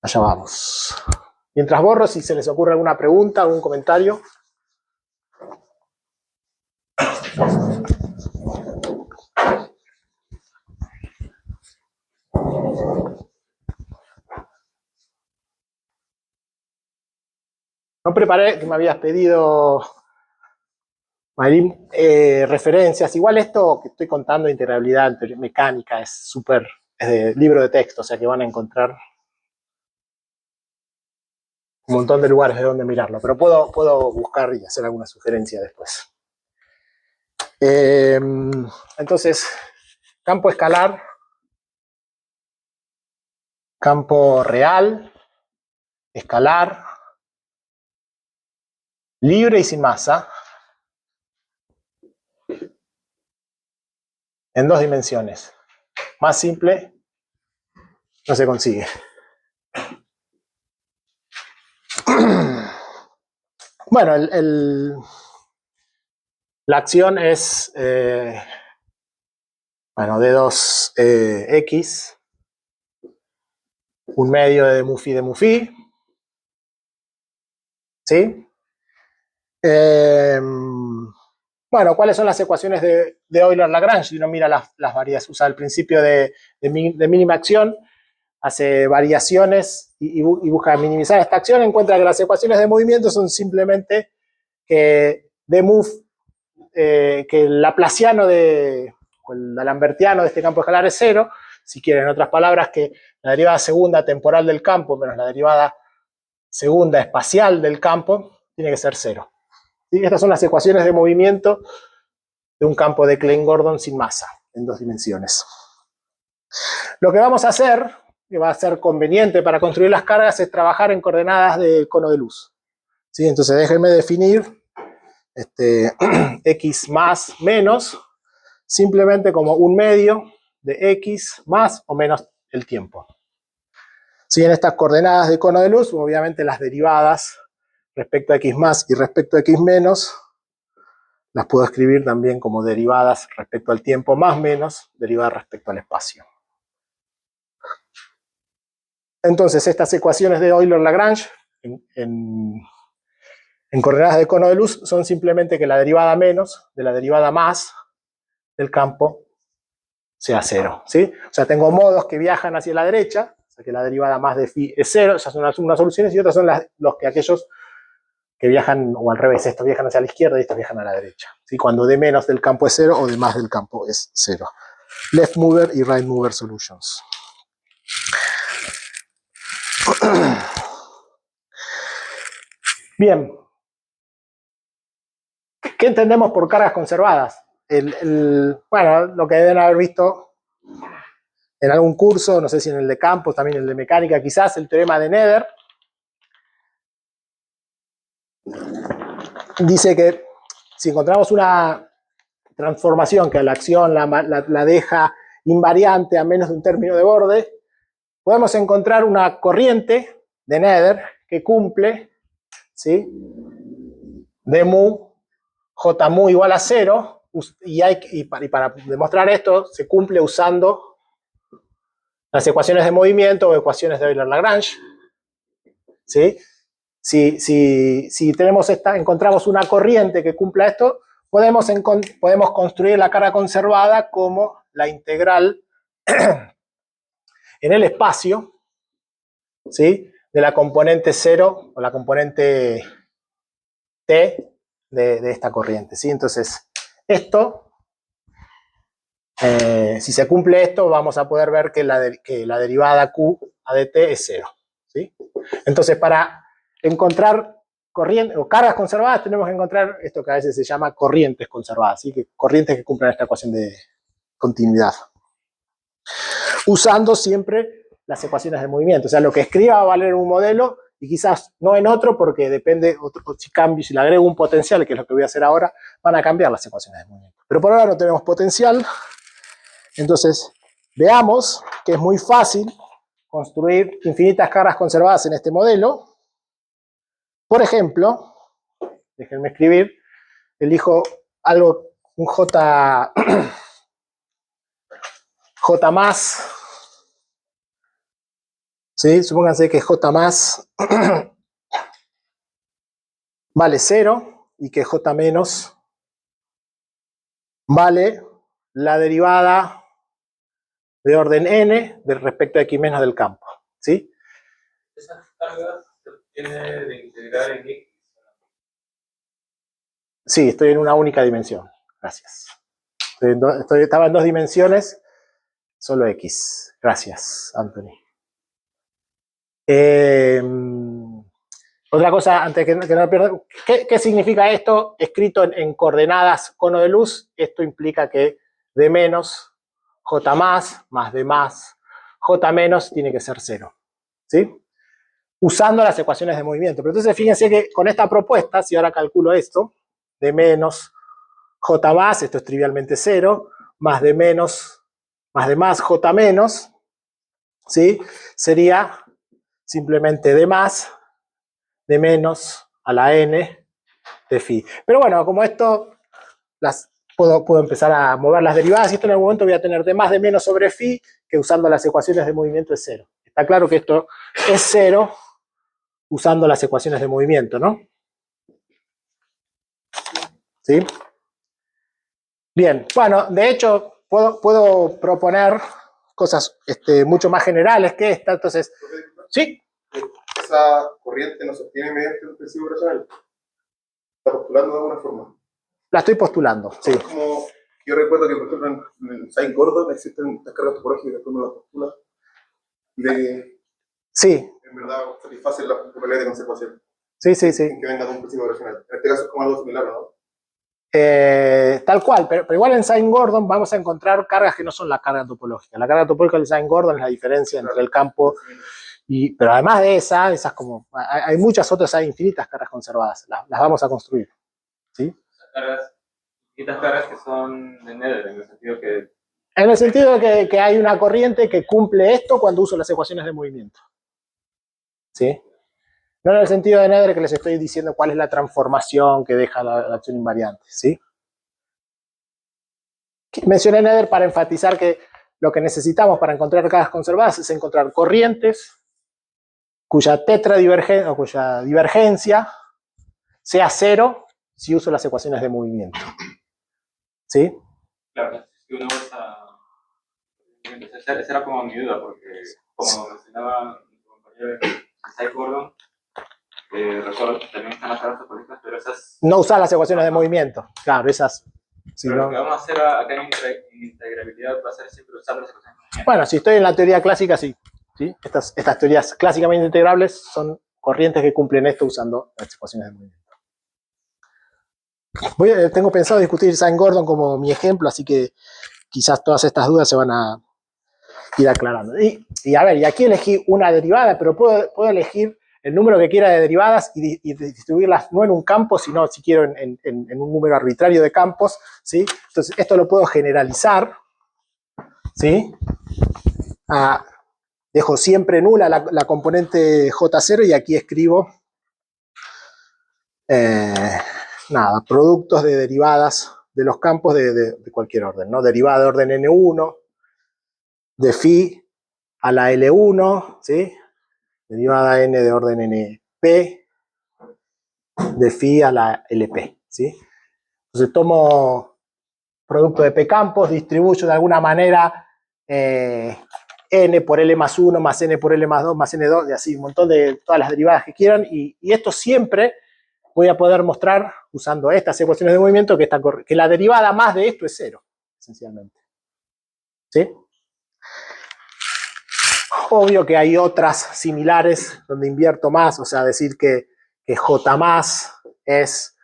allá vamos. Mientras borro, si se les ocurre alguna pregunta, algún comentario. No preparé, que me habías pedido, Mayrín, referencias. Igual esto que estoy contando de integrabilidad en teoría mecánica es de libro de texto, o sea que van a encontrar un montón de lugares de donde mirarlo, pero puedo buscar y hacer alguna sugerencia después. Entonces, campo escalar, campo real, escalar, libre y sin masa, en 2 dimensiones. Más simple no se consigue. Bueno, la acción es D2X, un medio de mu phi, ¿sí? Bueno, ¿cuáles son las ecuaciones de Euler-Lagrange? Si uno mira las variaciones, usa el principio de mínima acción, hace variaciones y busca minimizar esta acción, encuentra que las ecuaciones de movimiento son simplemente que que el laplaciano o el d'Alembertiano de este campo escalar es 0. Si quieren, en otras palabras, que la derivada segunda temporal del campo menos la derivada segunda espacial del campo tiene que ser 0. ¿Sí? Estas son las ecuaciones de movimiento de un campo de Klein-Gordon sin masa, en 2 dimensiones. Lo que vamos a hacer, que va a ser conveniente para construir las cargas, es trabajar en coordenadas del cono de luz. ¿Sí? Entonces déjenme definir x más menos simplemente como un medio de x más o menos el tiempo. ¿Sí? En estas coordenadas de cono de luz, obviamente las derivadas respecto a x más y respecto a x menos las puedo escribir también como derivadas respecto al tiempo más menos derivadas respecto al espacio. Entonces estas ecuaciones de Euler-Lagrange en coordenadas de cono de luz son simplemente que la derivada menos de la derivada más del campo sea 0. ¿Sí? O sea, tengo modos que viajan hacia la derecha, o sea que la derivada más de phi es 0, esas son unas soluciones, y otras son aquellos que viajan, o al revés, estos viajan hacia la izquierda y estos viajan a la derecha. ¿Sí? Cuando de menos del campo es 0 o de más del campo es 0. Left mover y right mover solutions. Bien. ¿Qué entendemos por cargas conservadas? Bueno, lo que deben haber visto en algún curso, no sé si en el de campos, también en el de mecánica, quizás el teorema de Nether. Dice que si encontramos una transformación que a la acción la deja invariante a menos de un término de borde, podemos encontrar una corriente de Nether que cumple, ¿sí?, de mu J mu igual a 0, y para demostrar esto se cumple usando las ecuaciones de movimiento o ecuaciones de Euler-Lagrange. ¿Sí? Si encontramos una corriente que cumpla esto, podemos construir la carga conservada como la integral en el espacio, ¿sí?, de la componente 0 o la componente t de esta corriente. ¿Sí? Entonces, esto, si se cumple esto, vamos a poder ver que la derivada q a de t es 0. ¿Sí? Entonces, para encontrar corrientes o cargas conservadas, tenemos que encontrar esto que a veces se llama corrientes conservadas, ¿sí?, corrientes que cumplen esta ecuación de continuidad, usando siempre las ecuaciones de movimiento. O sea, lo que escriba va a valer en un modelo y quizás no en otro, porque depende, si le agrego un potencial, que es lo que voy a hacer ahora, van a cambiar las ecuaciones de movimiento. Pero por ahora no tenemos potencial. Entonces, veamos que es muy fácil construir infinitas cargas conservadas en este modelo. Por ejemplo, déjenme escribir, elijo algo, un J más, ¿sí? Supónganse que J más vale 0 y que J menos vale la derivada de orden n de respecto a x menos del campo. ¿Sí? Esas cargas se tiene de integrar en X. Sí, estoy en una única dimensión. Gracias. Estaba en 2 dimensiones, solo X. Gracias, Anthony. Otra cosa, antes que no pierda, ¿qué significa esto escrito en coordenadas cono de luz? Esto implica que de menos, J más de más, J menos tiene que ser 0. ¿Sí? Usando las ecuaciones de movimiento. Pero entonces fíjense que con esta propuesta, si ahora calculo esto, de menos J más, esto es trivialmente 0, más de menos, más de más J menos, ¿sí?, sería simplemente de más, de menos a la n de phi. Pero bueno, como esto, puedo empezar a mover las derivadas, y esto en algún momento voy a tener de más de menos sobre phi, que usando las ecuaciones de movimiento es 0. Está claro que esto es 0 usando las ecuaciones de movimiento, ¿no? ¿Sí? Bien, bueno, de hecho, puedo proponer cosas mucho más generales que esta, entonces, ¿sí? Esa corriente no se obtiene mediante un principio racional. ¿Está postulando de alguna forma? La estoy postulando, sí. Es como, yo recuerdo que, por ejemplo, en Saint Gordon existen estas cargas topológicas que uno las postula, de que Sí, en verdad satisfacen la probabilidad de conservación, sí, sí, sí. sin que venga de un principio original. En este caso es como algo similar, ¿no? Tal cual, pero igual en Saint-Gordon vamos a encontrar cargas que no son la carga topológica. La carga topológica de Saint-Gordon es la diferencia entre el campo pero además de esas como, hay muchas otras, hay infinitas cargas conservadas, las vamos a construir. ¿Sí? Estas cargas que son de Nether, en el sentido que... En el sentido de que hay una corriente que cumple esto cuando uso las ecuaciones de movimiento. ¿Sí? No en el sentido de Nether que les estoy diciendo cuál es la transformación que deja la acción invariante. ¿Sí? Mencioné Nether para enfatizar que lo que necesitamos para encontrar cargas conservadas es encontrar corrientes cuya tetradivergencia o cuya divergencia sea cero si uso las ecuaciones de movimiento. ¿Sí? Claro, si uno usa... Esa era como mi duda, porque como mencionaba mi compañero Sai Gordon, recuerdo que también están las cargas topológicas, pero esas... No usar las ecuaciones de movimiento. Claro, esas... Si pero no... lo que vamos a hacer acá en integrabilidad va a ser siempre usar las ecuaciones de movimiento. Bueno, si estoy en la teoría clásica, sí. ¿Sí? Estas teorías clásicamente integrables son corrientes que cumplen esto usando las ecuaciones de movimiento. Tengo pensado discutir Saint-Gordon como mi ejemplo, así que quizás todas estas dudas se van a ir aclarando. Y a ver, y aquí elegí una derivada, pero puedo elegir el número que quiera de derivadas y distribuirlas no en un campo, sino si quiero en un número arbitrario de campos. ¿Sí? Entonces, esto lo puedo generalizar. ¿Sí? Dejo siempre nula la componente J0 y aquí escribo nada, productos de derivadas de los campos de cualquier orden, ¿no? Derivada de orden N1, de phi a la L1, ¿sí? Derivada N de orden NP, de phi a la LP, ¿sí? Entonces tomo producto de P campos, distribuyo de alguna manera N por L más 1, más N por L más 2, más N2, y así, un montón de todas las derivadas que quieran, y esto siempre voy a poder mostrar, usando estas ecuaciones de movimiento, que la derivada más de esto es cero, esencialmente. ¿Sí? Obvio que hay otras similares donde invierto más, o sea, decir que J más es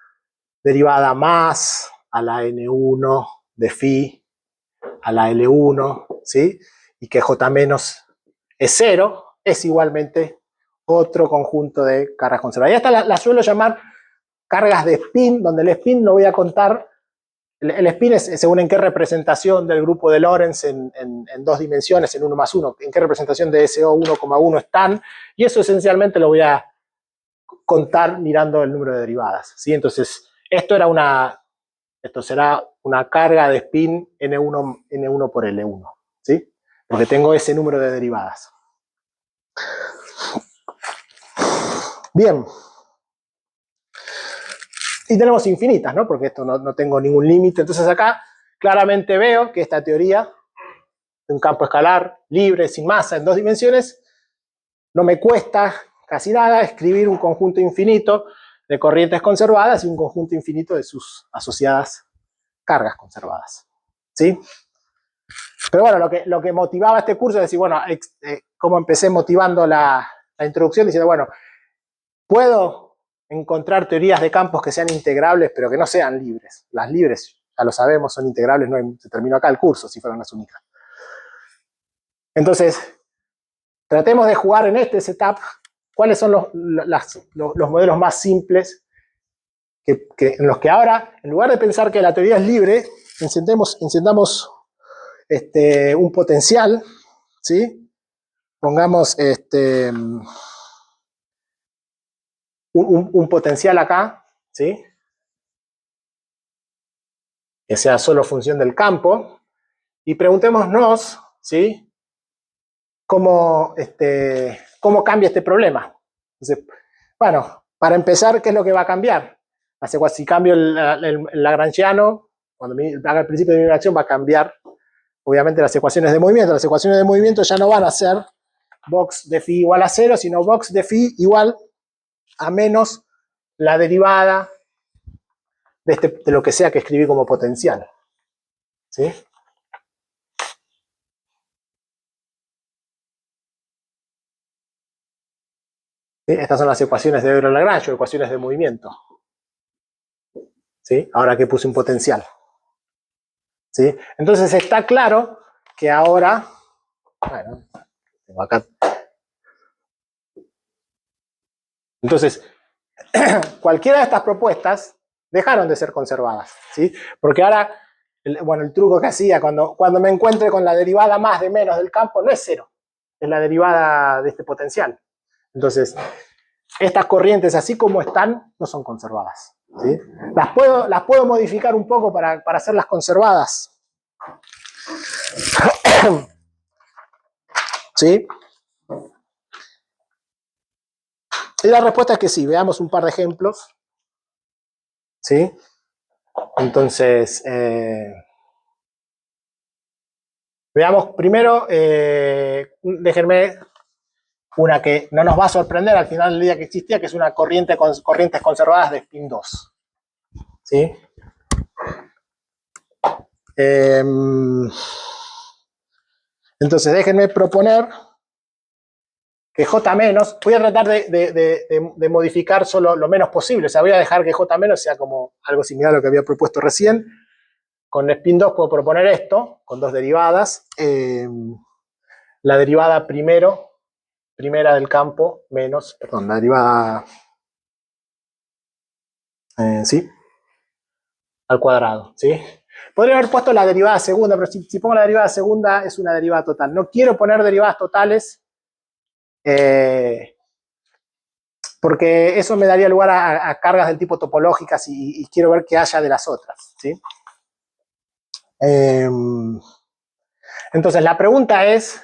derivada más a la N1 de phi a la L1, ¿sí? Y que J menos es cero, es igualmente otro conjunto de cargas conservadas. Y esta la suelo llamar cargas de spin, donde el spin lo voy a contar. El spin es según en qué representación del grupo de Lorentz en dos dimensiones, en 1 más 1, en qué representación de SO 1,1 están, y eso esencialmente lo voy a contar mirando el número de derivadas. ¿Sí? Entonces, esto será una carga de spin N1 por L1, ¿sí? Porque tengo ese número de derivadas. Bien. Y tenemos infinitas, ¿no? Porque esto no tengo ningún límite. Entonces acá claramente veo que esta teoría de un campo escalar libre, sin masa, en dos dimensiones, no me cuesta casi nada escribir un conjunto infinito de corrientes conservadas y un conjunto infinito de sus asociadas cargas conservadas. ¿Sí? Pero bueno, lo que motivaba este curso es decir, bueno, como empecé motivando la introducción, diciendo, bueno, puedo encontrar teorías de campos que sean integrables, pero que no sean libres. Las libres, ya lo sabemos, son integrables, se terminó acá el curso, si fueran las únicas. Entonces, tratemos de jugar en este setup cuáles son los modelos más simples en los que ahora, en lugar de pensar que la teoría es libre, encendamos un potencial, ¿sí? Pongamos un potencial acá, ¿sí? Que sea solo función del campo, y preguntémonos, ¿sí? ¿Cómo cambia este problema? Entonces, bueno, para empezar, ¿qué es lo que va a cambiar? Si cambio el lagrangiano, cuando haga el principio de mi reacción, va a cambiar, obviamente, las ecuaciones de movimiento. Las ecuaciones de movimiento ya no van a ser box de phi igual a 0, sino box de phi igual a menos la derivada de lo que sea que escribí como potencial. ¿Sí? ¿Sí? Estas son las ecuaciones de Euler-Lagrange o ecuaciones de movimiento. ¿Sí? Ahora que puse un potencial. ¿Sí? Entonces está claro que ahora, bueno, tengo acá. Entonces, cualquiera de estas propuestas dejaron de ser conservadas, ¿sí? Porque ahora, el truco que hacía cuando me encuentre con la derivada más de menos del campo no es cero, es la derivada de este potencial. Entonces, estas corrientes, así como están, no son conservadas, ¿sí? Las puedo modificar un poco para hacerlas conservadas. ¿Sí? Y la respuesta es que sí. Veamos un par de ejemplos. ¿Sí? Entonces, veamos primero, déjenme una que no nos va a sorprender al final del día que existía, que es una corrientes conservadas de spin 2. ¿Sí? Entonces, déjenme proponer que J menos, voy a tratar de modificar solo lo menos posible, o sea, voy a dejar que J menos sea como algo similar a lo que había propuesto recién. Con spin 2 puedo proponer esto, con dos derivadas. La derivada primera del campo, menos, perdón, la derivada, ¿sí? Al cuadrado, ¿sí? Podría haber puesto la derivada segunda, pero si pongo la derivada segunda es una derivada total. No quiero poner derivadas totales, porque eso me daría lugar a cargas del tipo topológicas y quiero ver qué haya de las otras, ¿sí? Entonces la pregunta es,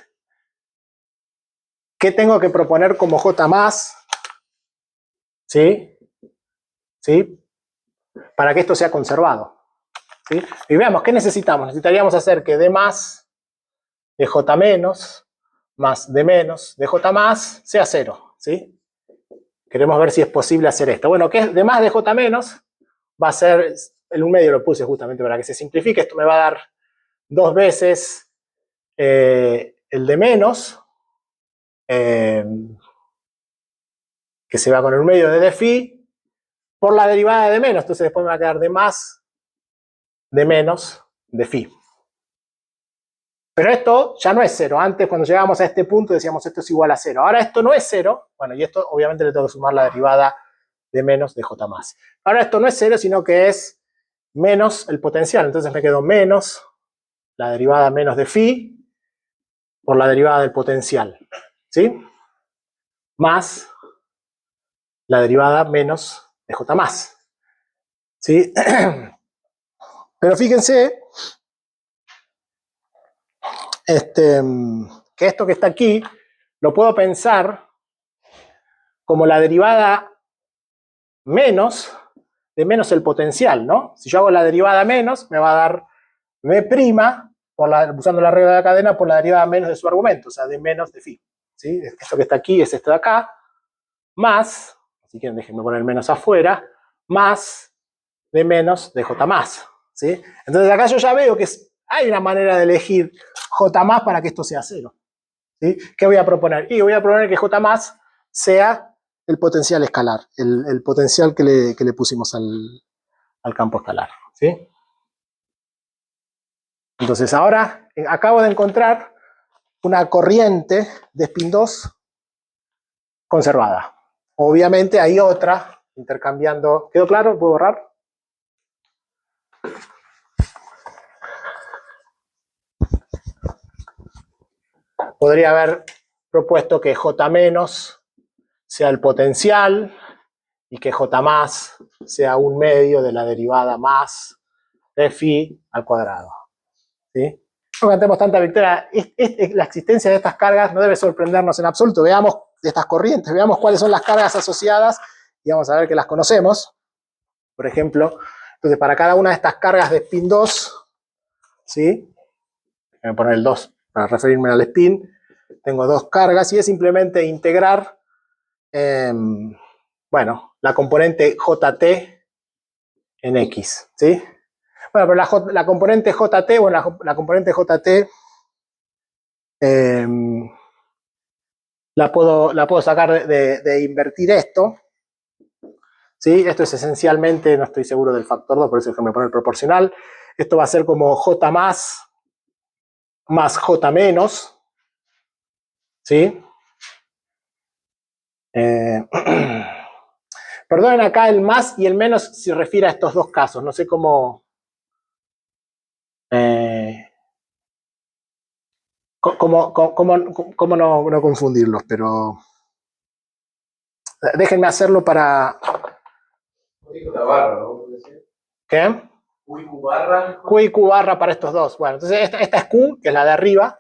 ¿qué tengo que proponer como J más? ¿Sí? ¿Sí? Para que esto sea conservado. ¿Sí? Y veamos, ¿qué necesitamos? Necesitaríamos hacer que D más de J menos más D menos de J más sea 0. ¿Sí? Queremos ver si es posible hacer esto. Bueno, ¿qué es D más de J menos? Va a ser, en un medio lo puse justamente para que se simplifique, esto me va a dar 2 veces el de menos, que se va con el medio de d phi, por la derivada de menos, entonces después me va a quedar de más, de menos, de phi. Pero esto ya no es 0. Antes, cuando llegábamos a este punto, decíamos esto es igual a 0. Ahora esto no es 0. Bueno, y esto obviamente le tengo que sumar la derivada de menos de j más. Ahora esto no es 0, sino que es menos el potencial. Entonces me quedo menos la derivada menos de phi por la derivada del potencial. ¿Sí? Más la derivada menos de j más. ¿Sí? Pero fíjense que esto que está aquí lo puedo pensar como la derivada menos de menos el potencial, ¿no? Si yo hago la derivada menos, me va a dar b', usando la regla de la cadena, por la derivada menos de su argumento, o sea, de menos de phi. ¿Sí? Esto que está aquí es esto de acá, más, si quieren déjenme poner menos afuera, más de menos de j más. ¿Sí? Entonces acá yo ya veo que hay una manera de elegir j más para que esto sea 0. ¿Sí? ¿Qué voy a proponer? Y voy a proponer que j más sea el potencial escalar, el potencial que le pusimos al campo escalar. ¿Sí? Entonces ahora acabo de encontrar una corriente de spin 2 conservada. Obviamente hay otra intercambiando. ¿Quedó claro? ¿Puedo borrar? Podría haber propuesto que J menos sea el potencial y que J más sea un medio de la derivada más de phi al cuadrado. ¿Sí? No cantemos tanta victoria. La existencia de estas cargas no debe sorprendernos en absoluto. Veamos de estas corrientes, veamos cuáles son las cargas asociadas y vamos a ver que las conocemos. Por ejemplo, entonces para cada una de estas cargas de spin 2, ¿sí? Voy a poner el 2 para referirme al spin. Tengo dos cargas y es simplemente integrar, bueno, la componente JT en X, ¿sí? Bueno, pero la componente JT, bueno, la componente JT la puedo sacar de invertir esto, ¿sí? Esto es esencialmente, no estoy seguro del factor 2, por eso déjame poner proporcional. Esto va a ser como J más J menos, ¿sí? Perdonen acá el más y el menos se refiere a estos dos casos, no sé cómo... cómo no confundirlos, pero déjenme hacerlo para... La barra, ¿no? ¿Qué? Q y Q barra. Q y Q barra para estos dos. Bueno, entonces esta es Q, que es la de arriba,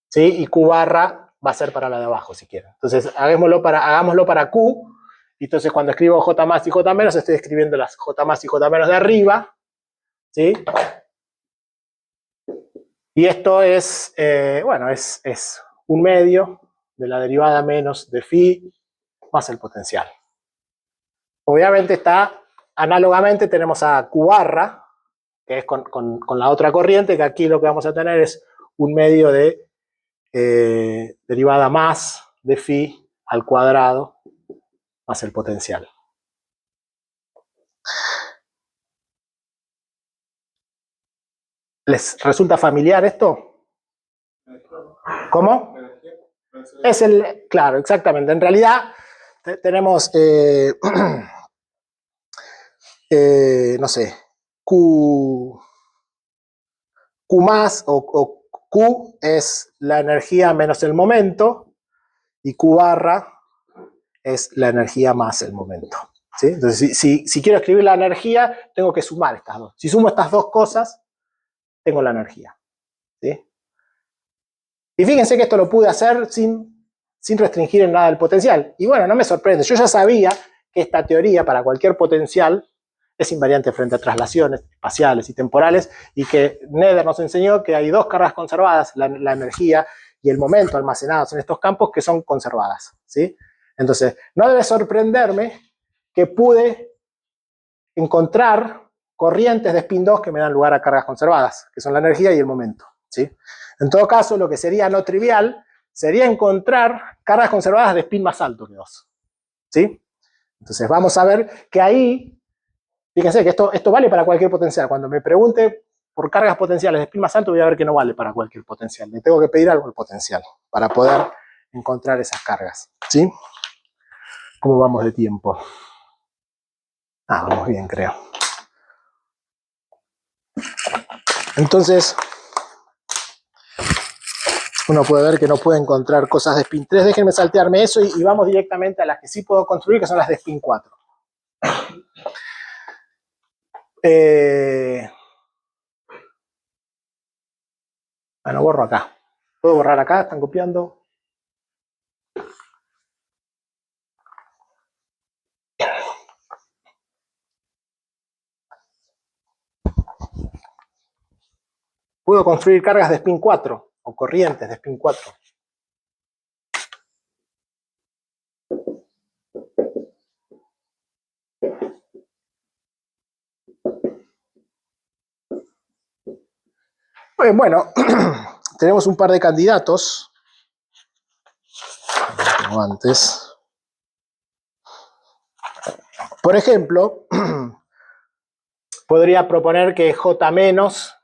¿sí? Y Q barra va a ser para la de abajo, si quieren. Entonces hagámoslo para Q, y entonces cuando escribo J más y J menos, estoy escribiendo las J más y J menos de arriba, ¿sí? Y esto es, bueno, es un medio de la derivada menos de phi más el potencial. Obviamente está, análogamente tenemos a Q barra, que es con la otra corriente, que aquí lo que vamos a tener es un medio de derivada más de phi al cuadrado más el potencial. ¿Les resulta familiar esto? ¿Cómo? Es el, claro, exactamente. En realidad tenemos, no sé, Q más o Q es la energía menos el momento y Q barra es la energía más el momento, ¿sí? Entonces, si quiero escribir la energía, tengo que sumar estas dos. Si sumo estas dos cosas, tengo la energía, ¿sí? Y fíjense que esto lo pude hacer sin restringir en nada el potencial. Y bueno, no me sorprende. Yo ya sabía que esta teoría para cualquier potencial es invariante frente a traslaciones espaciales y temporales, y que Nether nos enseñó que hay dos cargas conservadas, la energía y el momento almacenados en estos campos, que son conservadas, ¿sí? Entonces, no debe sorprenderme que pude encontrar corrientes de spin 2 que me dan lugar a cargas conservadas, que son la energía y el momento, ¿sí? En todo caso, lo que sería no trivial sería encontrar cargas conservadas de spin más alto que 2, ¿sí? Entonces vamos a ver que ahí, fíjense que esto vale para cualquier potencial. Cuando me pregunte por cargas potenciales de spin más alto, voy a ver que no vale para cualquier potencial. Le tengo que pedir algo al potencial para poder encontrar esas cargas, ¿sí? ¿Cómo vamos de tiempo? Vamos bien, creo. Entonces, uno puede ver que no puede encontrar cosas de spin 3. Déjenme saltearme eso y vamos directamente a las que sí puedo construir, que son las de spin 4. Bueno, borro acá. ¿Puedo borrar acá? ¿Están copiando? Puedo construir cargas de spin 4 o corrientes de spin 4. Bueno, tenemos un par de candidatos. Como antes. Por ejemplo, podría proponer que J menos,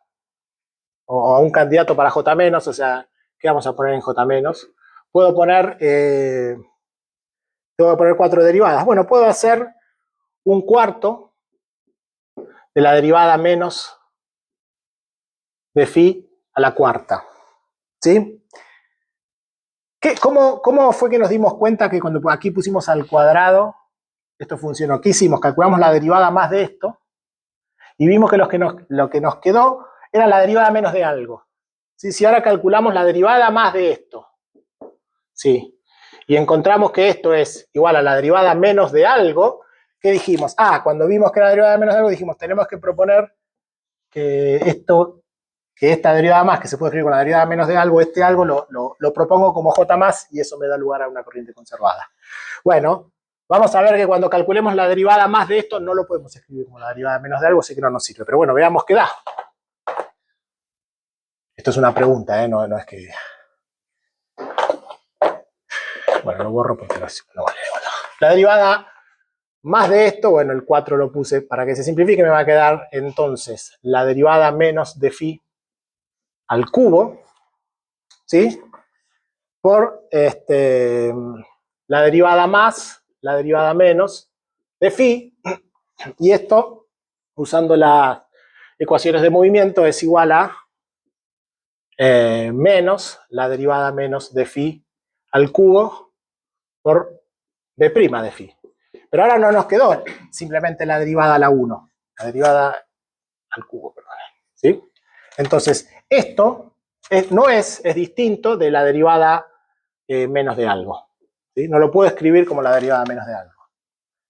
o un candidato para J menos, o sea, ¿qué vamos a poner en J menos? Puedo poner, tengo que poner 4 derivadas. Bueno, puedo hacer un cuarto de la derivada menos de phi a la cuarta, ¿sí? ¿Cómo fue que nos dimos cuenta que cuando aquí pusimos al cuadrado, esto funcionó? ¿Qué hicimos? Calculamos la derivada más de esto y vimos que lo que nos quedó era la derivada menos de algo. ¿Sí? Si ahora calculamos la derivada más de esto, ¿sí? Y encontramos que esto es igual a la derivada menos de algo, ¿qué dijimos? Cuando vimos que era la derivada menos de algo, dijimos, tenemos que proponer que esta derivada más, que se puede escribir con la derivada menos de algo, este algo lo propongo como J más, y eso me da lugar a una corriente conservada. Bueno, Vamos a ver que cuando calculemos la derivada más de esto, no lo podemos escribir como la derivada menos de algo, así que no nos sirve. Pero bueno, veamos qué da. Esto es una pregunta, no es que... Bueno, lo borro porque no vale. Bueno. La derivada más de esto, bueno, el 4 lo puse para que se simplifique, me va a quedar entonces la derivada menos de phi al cubo, ¿sí? Por la derivada más, la derivada menos de phi, y esto, usando las ecuaciones de movimiento, es igual a menos la derivada menos de phi al cubo por b' de phi. Pero ahora no nos quedó simplemente la derivada a la 1, la derivada al cubo, perdón, ¿sí? Entonces, esto es distinto de la derivada menos de algo, ¿sí? No lo puedo escribir como la derivada menos de algo.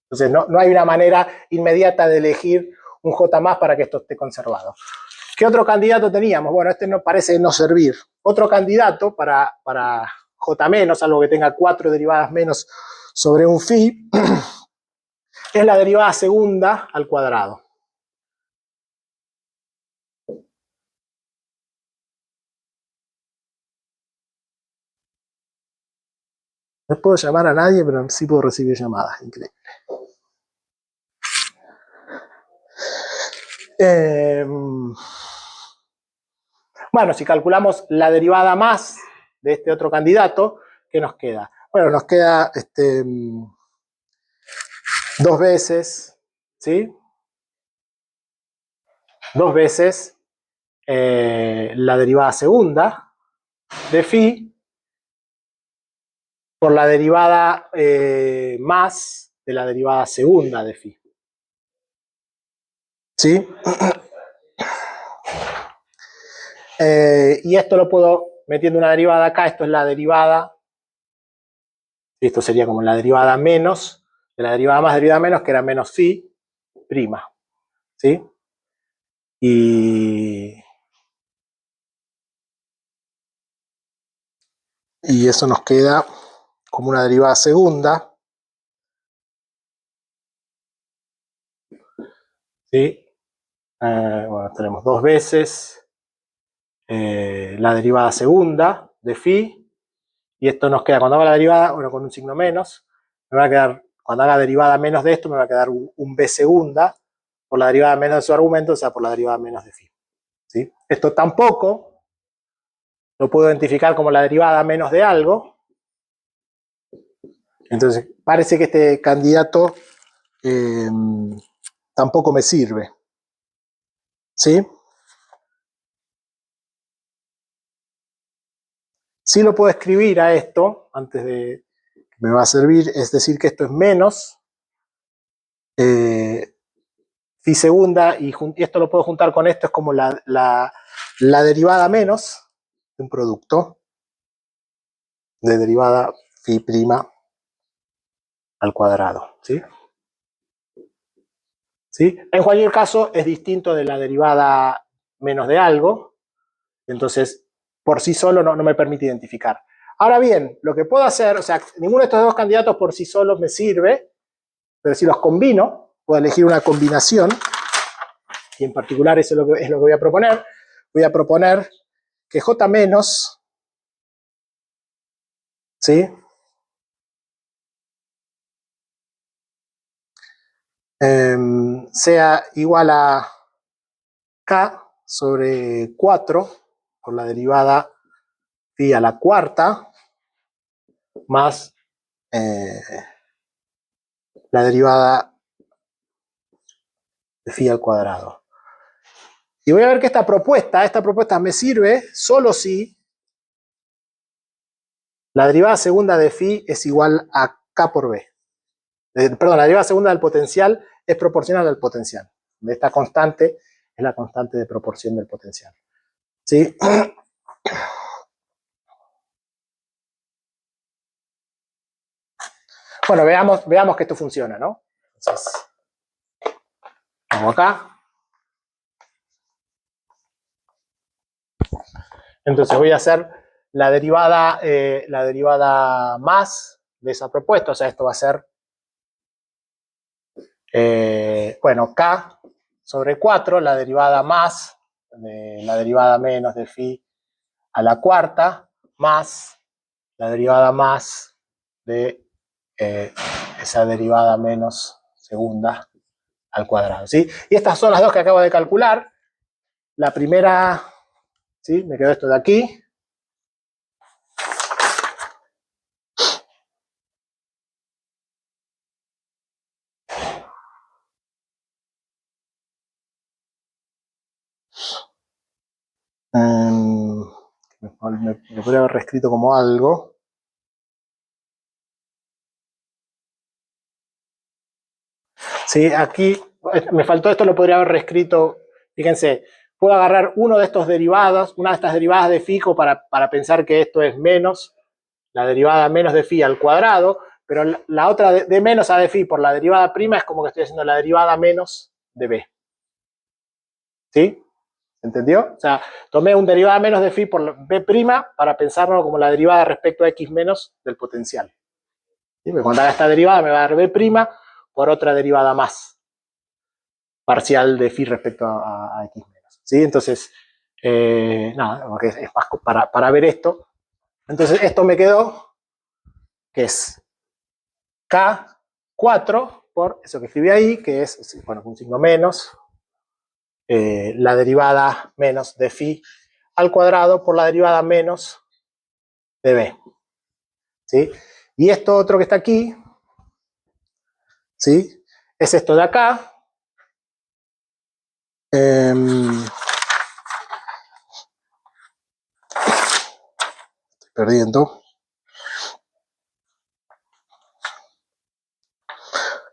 Entonces, no hay una manera inmediata de elegir un j más para que esto esté conservado. ¿Qué otro candidato teníamos? Bueno, este no parece no servir. Otro candidato para j menos, algo que tenga 4 derivadas menos sobre un phi, es la derivada segunda al cuadrado. No puedo llamar a nadie, pero sí puedo recibir llamadas. Increíble. Bueno, si calculamos la derivada más de este otro candidato, ¿qué nos queda? Bueno, nos queda 2 veces, ¿sí? 2 veces la derivada segunda de phi por la derivada más de la derivada segunda de phi. ¿Sí? Y esto lo puedo metiendo una derivada acá, esto es la derivada, esto sería como la derivada menos, de la derivada más derivada menos, que era menos phi prima. ¿Sí? Y eso nos queda como una derivada segunda. ¿Sí? Bueno, tenemos 2 veces la derivada segunda de phi, y esto nos queda, cuando haga la derivada, bueno, con un signo menos, me va a quedar, cuando haga derivada menos de esto, me va a quedar un b segunda por la derivada menos de su argumento, o sea, por la derivada menos de phi. ¿Sí? Esto tampoco lo puedo identificar como la derivada menos de algo, entonces parece que este candidato tampoco me sirve. ¿Sí? Sí lo puedo escribir a esto, antes de que me va a servir, es decir, que esto es menos phi segunda, y esto lo puedo juntar con esto, es como la derivada menos de un producto de derivada phi prima al cuadrado. ¿Sí? ¿Sí? En cualquier caso, es distinto de la derivada menos de algo, entonces por sí solo no me permite identificar. Ahora bien, lo que puedo hacer, o sea, ninguno de estos dos candidatos por sí solos me sirve, pero si los combino, puedo elegir una combinación, y en particular eso es lo que voy a proponer. Voy a proponer que J menos, ¿sí? Sea igual a K sobre 4 por la derivada phi a la cuarta más la derivada de phi al cuadrado. Y voy a ver que esta propuesta me sirve solo si la derivada segunda de phi es igual a K por B. Perdón, la derivada segunda del potencial es proporcional al potencial. Esta constante es la constante de proporción del potencial. ¿Sí? Bueno, veamos que esto funciona, ¿no? Entonces, vamos acá. Entonces voy a hacer la derivada más de esa propuesta, o sea, esto va a ser Bueno, k sobre 4, la derivada más de la derivada menos de phi a la cuarta, más la derivada más de esa derivada menos segunda al cuadrado, ¿sí? Y estas son las dos que acabo de calcular. La primera, ¿sí? Me quedó esto de aquí. Me podría haber reescrito como algo. Sí, aquí me faltó esto, lo podría haber reescrito. Fíjense, puedo agarrar uno de estos derivados, una de estas derivadas de phi para pensar que esto es menos la derivada menos de phi al cuadrado, pero la otra de menos a de phi por la derivada prima es como que estoy haciendo la derivada menos de b. ¿Sí? ¿Entendió? O sea, tomé un derivada menos de phi por b' para pensarlo como la derivada respecto a x menos del potencial. ¿Sí? Porque cuando haga esta derivada me va a dar b' por otra derivada más parcial de phi respecto a x menos. ¿Sí? Entonces, nada, porque es más para ver esto. Entonces, esto me quedó, que es K4 por eso que escribí ahí, que es, bueno, un signo menos, la derivada menos de phi al cuadrado por la derivada menos de b. ¿Sí? Y esto otro que está aquí, ¿sí? Es esto de acá. Estoy perdiendo.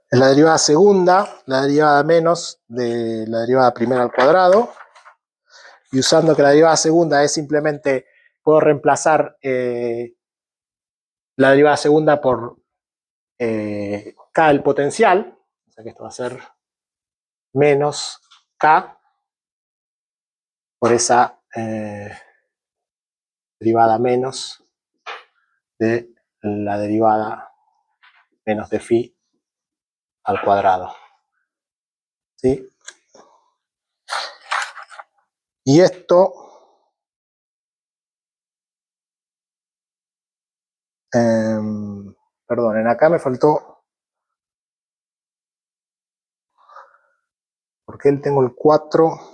Es la derivada segunda, la derivada menos de la derivada primera al cuadrado. Y usando que la derivada segunda es simplemente, puedo reemplazar la derivada segunda por K el potencial, o sea que esto va a ser menos K por esa derivada menos de la derivada menos de phi al cuadrado. ¿Sí? Y esto, perdonen, acá me faltó, porque él tengo el 4.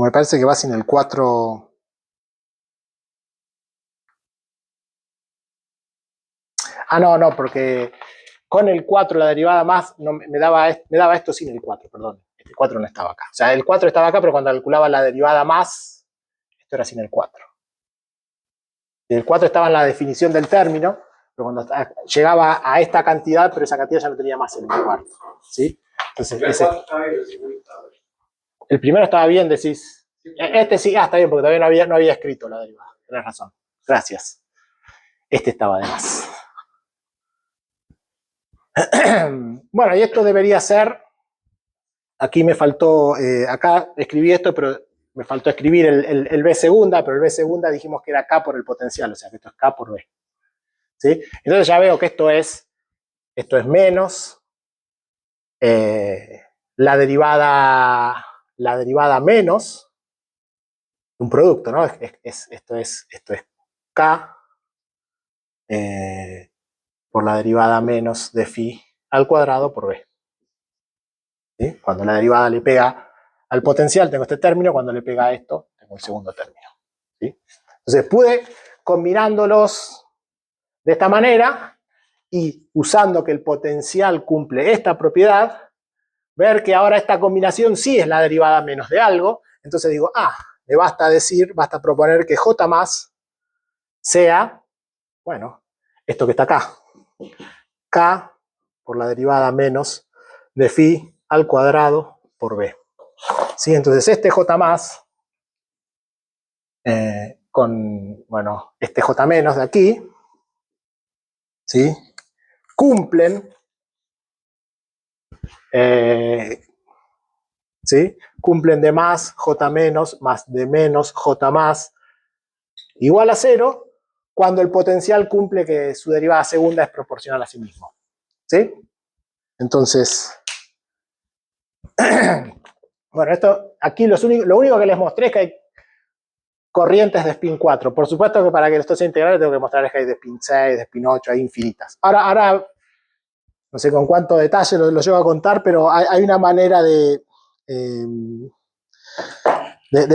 Me parece que va sin el 4. No, porque con el 4 la derivada más no, me daba esto sin el 4, perdón. El 4 no estaba acá. O sea, el 4 estaba acá, pero cuando calculaba la derivada más, esto era sin el 4. El 4 estaba en la definición del término, pero cuando llegaba a esta cantidad, pero esa cantidad ya no tenía más el cuarto. ¿Sí? Entonces, el primero estaba bien, decís. Este sí, está bien, porque todavía no había escrito la derivada. Tenés razón. Gracias. Este estaba de más. Bueno, y esto debería ser. Aquí me faltó. Acá escribí esto, pero me faltó escribir el B segunda, pero el B segunda dijimos que era K por el potencial, o sea que esto es K por B. ¿Sí? Entonces ya veo que esto es menos la derivada menos un producto, ¿no? Esto es K por la derivada menos de phi al cuadrado por B. ¿Sí? Cuando la derivada le pega al potencial tengo este término, cuando le pega a esto tengo el segundo término. ¿Sí? Entonces pude, combinándolos de esta manera y usando que el potencial cumple esta propiedad, ver que ahora esta combinación sí es la derivada menos de algo, entonces digo, me basta proponer que J más sea, bueno, esto que está acá, K por la derivada menos de phi al cuadrado por B. ¿Sí? Entonces este J más con, bueno, este J menos de aquí, ¿sí? Cumplen, ¿sí? Cumplen de más, j menos, más de menos, j más, igual a 0, cuando el potencial cumple que su derivada segunda es proporcional a sí mismo. ¿Sí? Entonces, bueno, esto aquí lo único que les mostré es que hay corrientes de spin 4. Por supuesto que para que esto sea integral tengo que mostrarles que hay de spin 6, de spin 8, hay infinitas. Ahora no sé con cuánto detalle lo llevo a contar, pero hay una manera de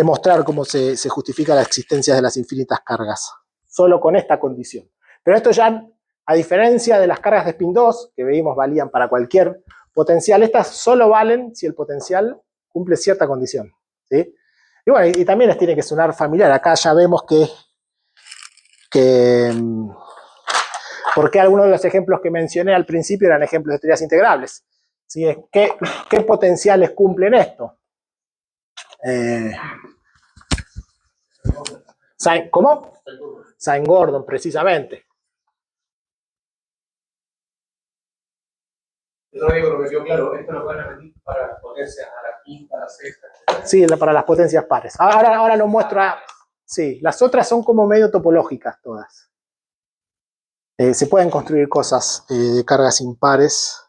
mostrar cómo se justifica la existencia de las infinitas cargas, solo con esta condición. Pero esto ya, a diferencia de las cargas de spin 2, que veíamos valían para cualquier potencial, estas solo valen si el potencial cumple cierta condición. ¿Sí? Y bueno, y también les tiene que sonar familiar. Acá ya vemos que porque algunos de los ejemplos que mencioné al principio eran ejemplos de teorías integrables. ¿Sí? ¿Qué potenciales cumplen esto? ¿Cómo? Sine-Gordon, precisamente. Yo digo lo que quedó claro, esto lo van a repetir para potencias a la quinta, a la sexta, etc. Sí, para las potencias pares. Ahora lo muestro. Sí, las otras son como medio topológicas todas. Se pueden construir cosas de cargas impares.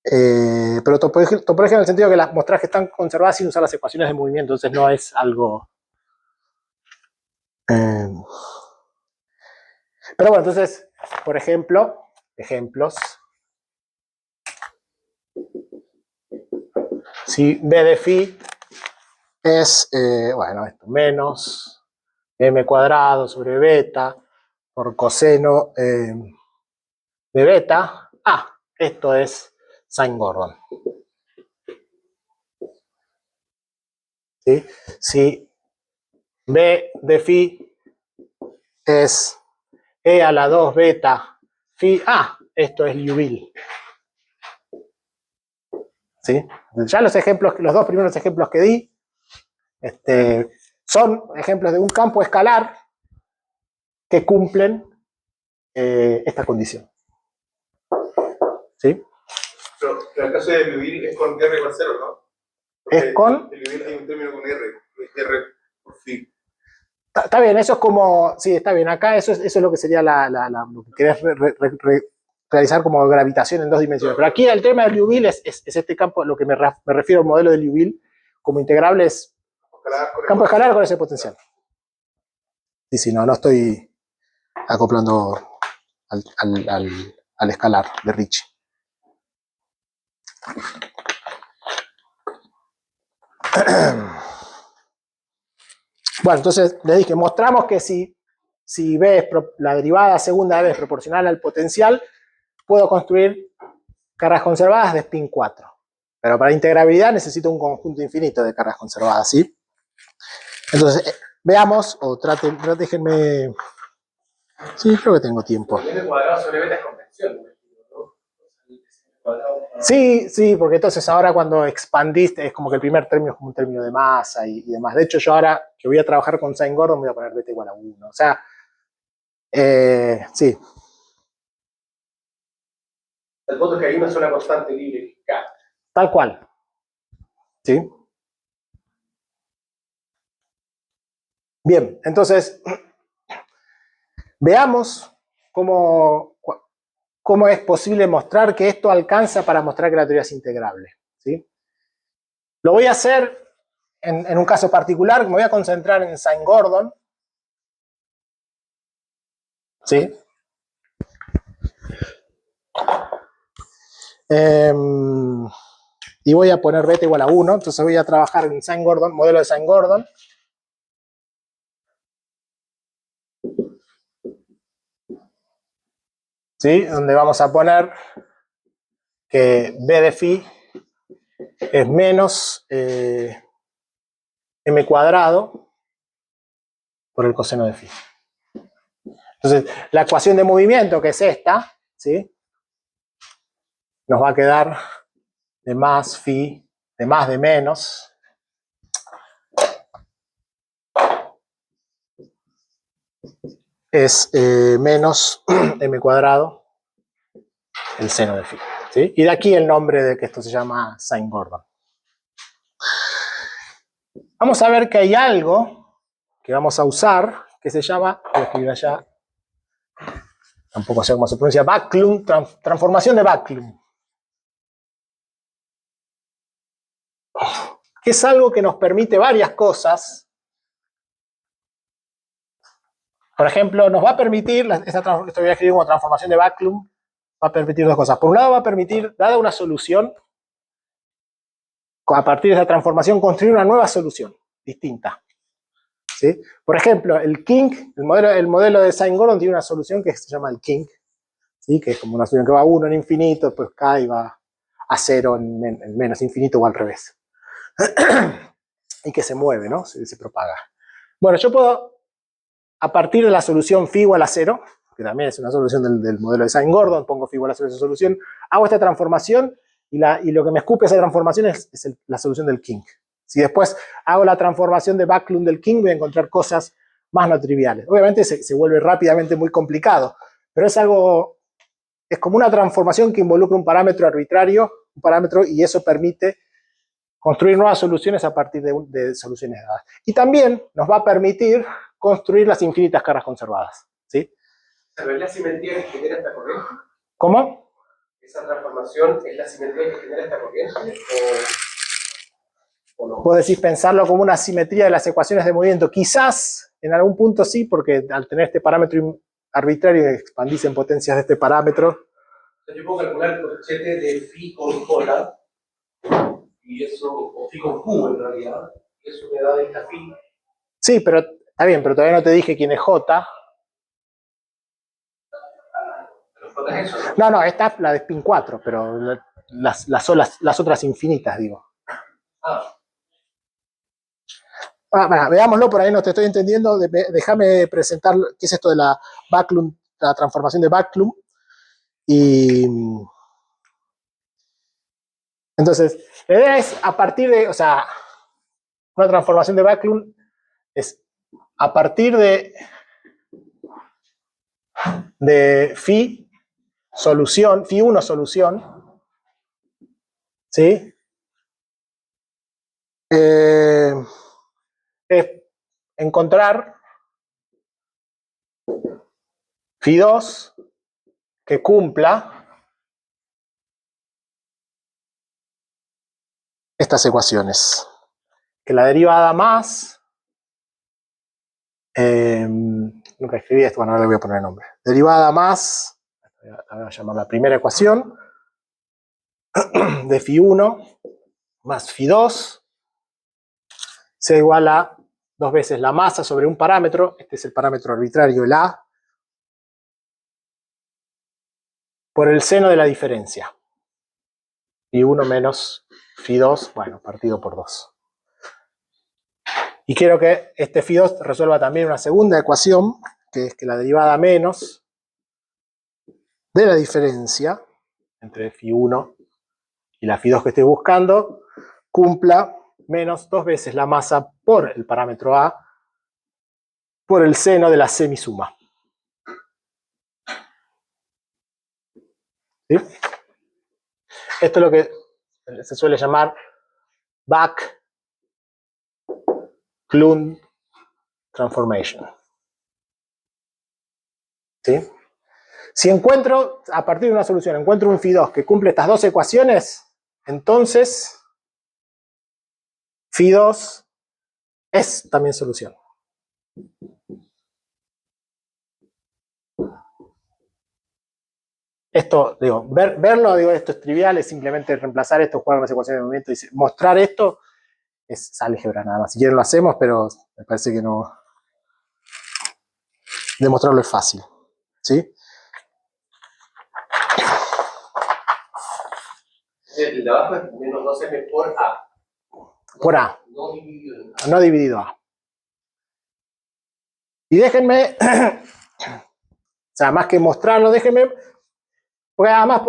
Pero topológica en el sentido que las mostras que están conservadas sin usar las ecuaciones de movimiento, entonces no es algo. Pero bueno, entonces, por ejemplo, ejemplos. Si B de phi es, bueno, esto menos m cuadrado sobre beta por coseno de beta. Esto es Sine-Gordon. ¿Sí? Si B de phi es e a la 2 beta phi, esto es Liouville. ¿Sí? Ya los dos primeros ejemplos que di son ejemplos de un campo escalar que cumplen esta condición. ¿Sí? Pero el caso de Liouville es con R igual 0, ¿no? Porque Es con. en Liouville hay un término con R por phi. Está bien, eso es como. Sí, está bien. Acá eso es lo que sería lo que querés realizar como gravitación en dos dimensiones. Pero aquí el tema de Liouville es este campo, lo que me refiero al modelo de Liouville como integrable es campo escalar con ese potencial. Sí, no estoy acoplando al escalar de Ricci. Bueno, entonces les dije, mostramos que si B es la derivada segunda de B es proporcional al potencial, puedo construir cargas conservadas de spin 4. Pero para integrabilidad necesito un conjunto infinito de cargas conservadas, ¿sí? Entonces, veamos, o déjenme. Sí, creo que tengo tiempo. M cuadrado sobre beta es convención, ¿no? Sí, porque entonces ahora cuando expandiste es como que el primer término es como un término de masa y demás. De hecho, yo ahora que voy a trabajar con Sine-Gordon voy a poner beta igual a 1. O sea, sí. El punto es que hay una sola constante libre, K. Tal cual. ¿Sí? Bien, entonces, veamos cómo es posible mostrar que esto alcanza para mostrar que la teoría es integrable. ¿Sí? Lo voy a hacer en un caso particular, me voy a concentrar en Sine-Gordon. ¿Sí? Y voy a poner beta igual a 1, entonces voy a trabajar en Sine-Gordon, modelo de Sine-Gordon. ¿Sí? Donde vamos a poner que B de phi es menos m cuadrado por el coseno de phi. Entonces, la ecuación de movimiento, que es esta, ¿sí? Nos va a quedar de más phi, de más de menos. es menos m cuadrado el seno de phi. ¿Sí? Y de aquí el nombre de que esto se llama Sine Gordon. Vamos a ver que hay algo que vamos a usar que se llama, voy a escribir allá, tampoco sé cómo se pronuncia, Backlund, transformación de Backlund. Que es algo que nos permite varias cosas. Por ejemplo, nos va a permitir, esto voy a escribir como transformación de Backlund, va a permitir dos cosas. Por un lado va a permitir, dada una solución, a partir de esa transformación construir una nueva solución, distinta. ¿Sí? Por ejemplo, el kink, el modelo de Sine Gordon tiene una solución que se llama el kink, ¿sí? Que es como una solución que va a 1 en infinito, después cae y va a 0 en menos infinito o al revés. Y que se mueve, ¿no? Se propaga. Bueno, yo puedo, a partir de la solución phi igual a 0, que también es una solución del modelo de Sine Gordon, pongo phi igual a 0 esa solución, hago esta transformación y lo que me escupe esa transformación es la solución del kink. Si después hago la transformación de Backlund del kink, voy a encontrar cosas más no triviales. Obviamente se vuelve rápidamente muy complicado, pero es algo, es como una transformación que involucra un parámetro arbitrario, y eso permite construir nuevas soluciones a partir de soluciones dadas. Y también nos va a permitir construir las infinitas caras conservadas. ¿Sí? ¿Sabes la simetría que genera esta corriente? ¿Cómo? ¿Esa transformación es la simetría que genera esta corriente? ¿O no? Puedo decir pensarlo como una simetría de las ecuaciones de movimiento. Quizás en algún punto sí, porque al tener este parámetro arbitrario expandís en potencias de este parámetro. Yo puedo calcular el cochete de phi con cola, y eso, o phi con q en realidad, y eso me da esta phi. Sí, pero está bien, pero todavía no te dije quién es J. Pero J es eso, ¿no? No, esta es la de spin 4, pero las otras infinitas, digo. Bueno, veámoslo, por ahí no te estoy entendiendo. Déjame presentar qué es esto de la Backlund, la transformación de Backlund. Y entonces, la idea es a partir de, o sea, una transformación de Backlund es a partir de phi solución, phi 1 solución, ¿sí? Es encontrar phi 2 que cumpla estas ecuaciones. Que la derivada más, nunca escribí esto, bueno, ahora le voy a poner el nombre. Derivada más, la voy a llamar la primera ecuación, de phi 1 más phi 2, sea igual a 2 veces la masa sobre un parámetro, este es el parámetro arbitrario, el A, por el seno de la diferencia. Phi 1 menos phi 2, bueno, partido por 2. Y quiero que este phi 2 resuelva también una segunda ecuación, que es que la derivada menos de la diferencia entre phi 1 y la phi 2 que estoy buscando, cumpla menos 2 veces la masa por el parámetro A por el seno de la semisuma. ¿Sí? Esto es lo que se suele llamar Backlund transformation. ¿Sí? Si encuentro, a partir de una solución, encuentro un phi 2 que cumple estas dos ecuaciones, entonces phi 2 es también solución. Esto, digo, verlo, digo, esto es trivial, es simplemente reemplazar esto, jugar con las ecuaciones de movimiento y mostrar esto, es álgebra nada más. Si quieren lo hacemos, pero me parece que no. Demostrarlo es fácil. ¿Sí? El de abajo es menos 2m por A. Por A. No dividido en A. No dividido A. Y déjenme, o sea, más que mostrarlo, déjenme, porque además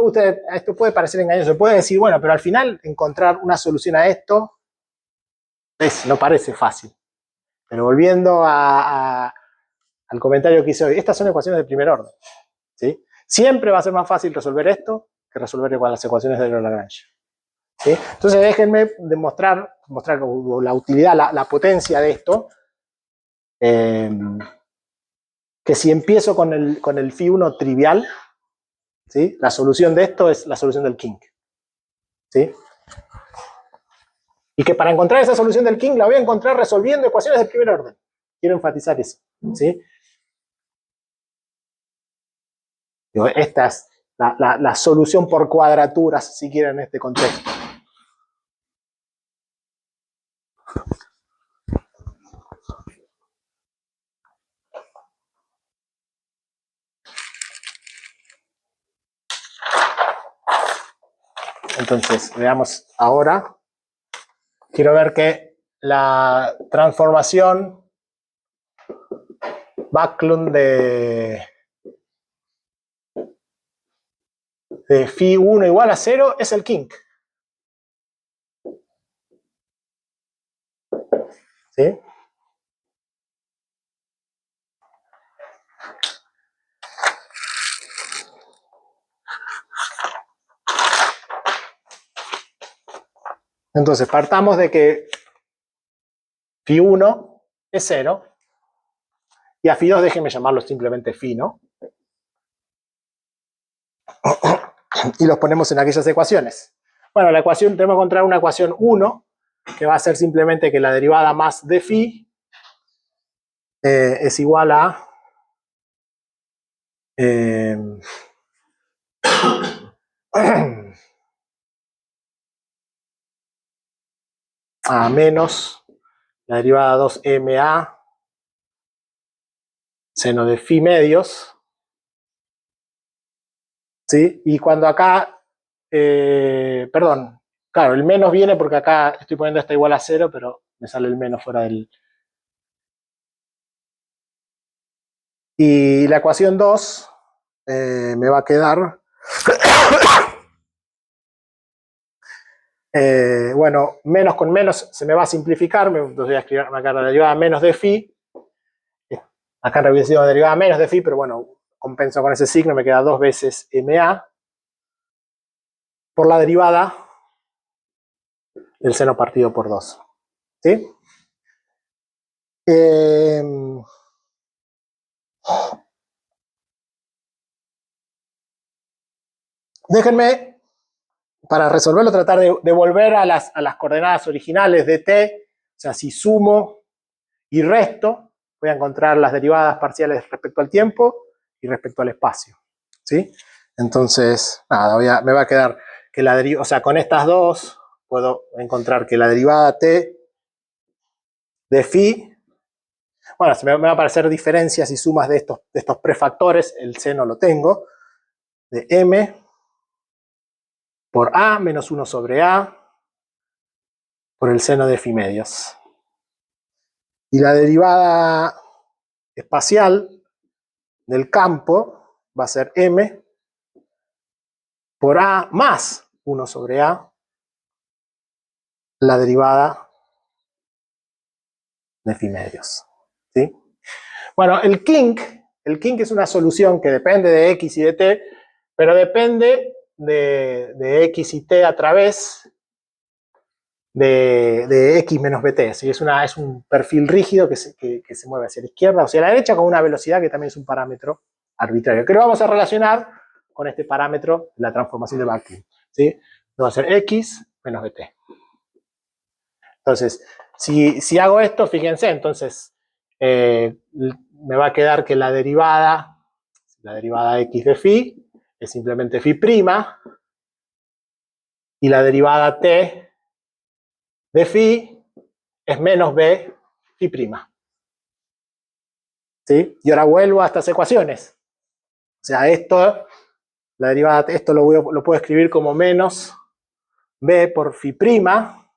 esto puede parecer engañoso, puede decir, bueno, pero al final encontrar una solución a esto no parece fácil. Pero volviendo a al comentario que hice hoy, estas son ecuaciones de primer orden, ¿sí? Siempre va a ser más fácil resolver esto que resolver con las ecuaciones de Euler-Lagrange, ¿sí? Entonces déjenme demostrar la utilidad, la potencia de esto, que si empiezo con el phi1 trivial, ¿sí? La solución de esto es la solución del kink, ¿sí? Y que para encontrar esa solución del kink la voy a encontrar resolviendo ecuaciones de primer orden. Quiero enfatizar eso, ¿sí? Digo, esta es la solución por cuadraturas, si quieren, en este contexto. Entonces, veamos ahora. Quiero ver que la transformación Backlund de phi1 igual a 0 es el kink, ¿sí? Entonces, partamos de que phi1 es 0 y a phi2 déjenme llamarlo simplemente phi, ¿no? Y los ponemos en aquellas ecuaciones. Bueno, la ecuación, tenemos que encontrar una ecuación 1 que va a ser simplemente que la derivada más de phi es igual a a menos la derivada 2ma seno de phi medios, ¿sí? Y cuando acá, perdón, claro, el menos viene porque acá estoy poniendo esta igual a 0, pero me sale el menos fuera del... Y la ecuación 2 me va a quedar... bueno, menos con menos se me va a simplificar, entonces voy a escribir acá la derivada menos de phi. Acá en realidad derivada menos de phi, pero bueno, compenso con ese signo, me queda 2 veces ma por la derivada del seno partido por 2. ¿Sí? Déjenme, para resolverlo, tratar de volver a las coordenadas originales de t. O sea, si sumo y resto, voy a encontrar las derivadas parciales respecto al tiempo y respecto al espacio. ¿Sí? Entonces, nada, me va a quedar que la derivada, o sea, con estas dos puedo encontrar que la derivada t de phi, bueno, me va a aparecer diferencias y sumas de estos prefactores, el seno lo tengo, de m por a menos 1 sobre a por el seno de phi medios. Y la derivada espacial del campo va a ser m por a más 1 sobre a, la derivada de phi medios. ¿Sí? Bueno, el kink es una solución que depende de x y de t, pero depende de x y t a través de x menos bt. ¿Sí? Es un perfil rígido que se mueve hacia la izquierda o hacia la derecha con una velocidad que también es un parámetro arbitrario, que lo vamos a relacionar con este parámetro de la transformación de Backlund. ¿Sí? Va a ser x menos bt. Entonces, si hago esto, fíjense, entonces me va a quedar que la derivada x de phi es simplemente phi prima y la derivada t de phi es menos b phi prima. ¿Sí? Y ahora vuelvo a estas ecuaciones. O sea, la derivada t, esto lo puedo escribir como menos b por phi prima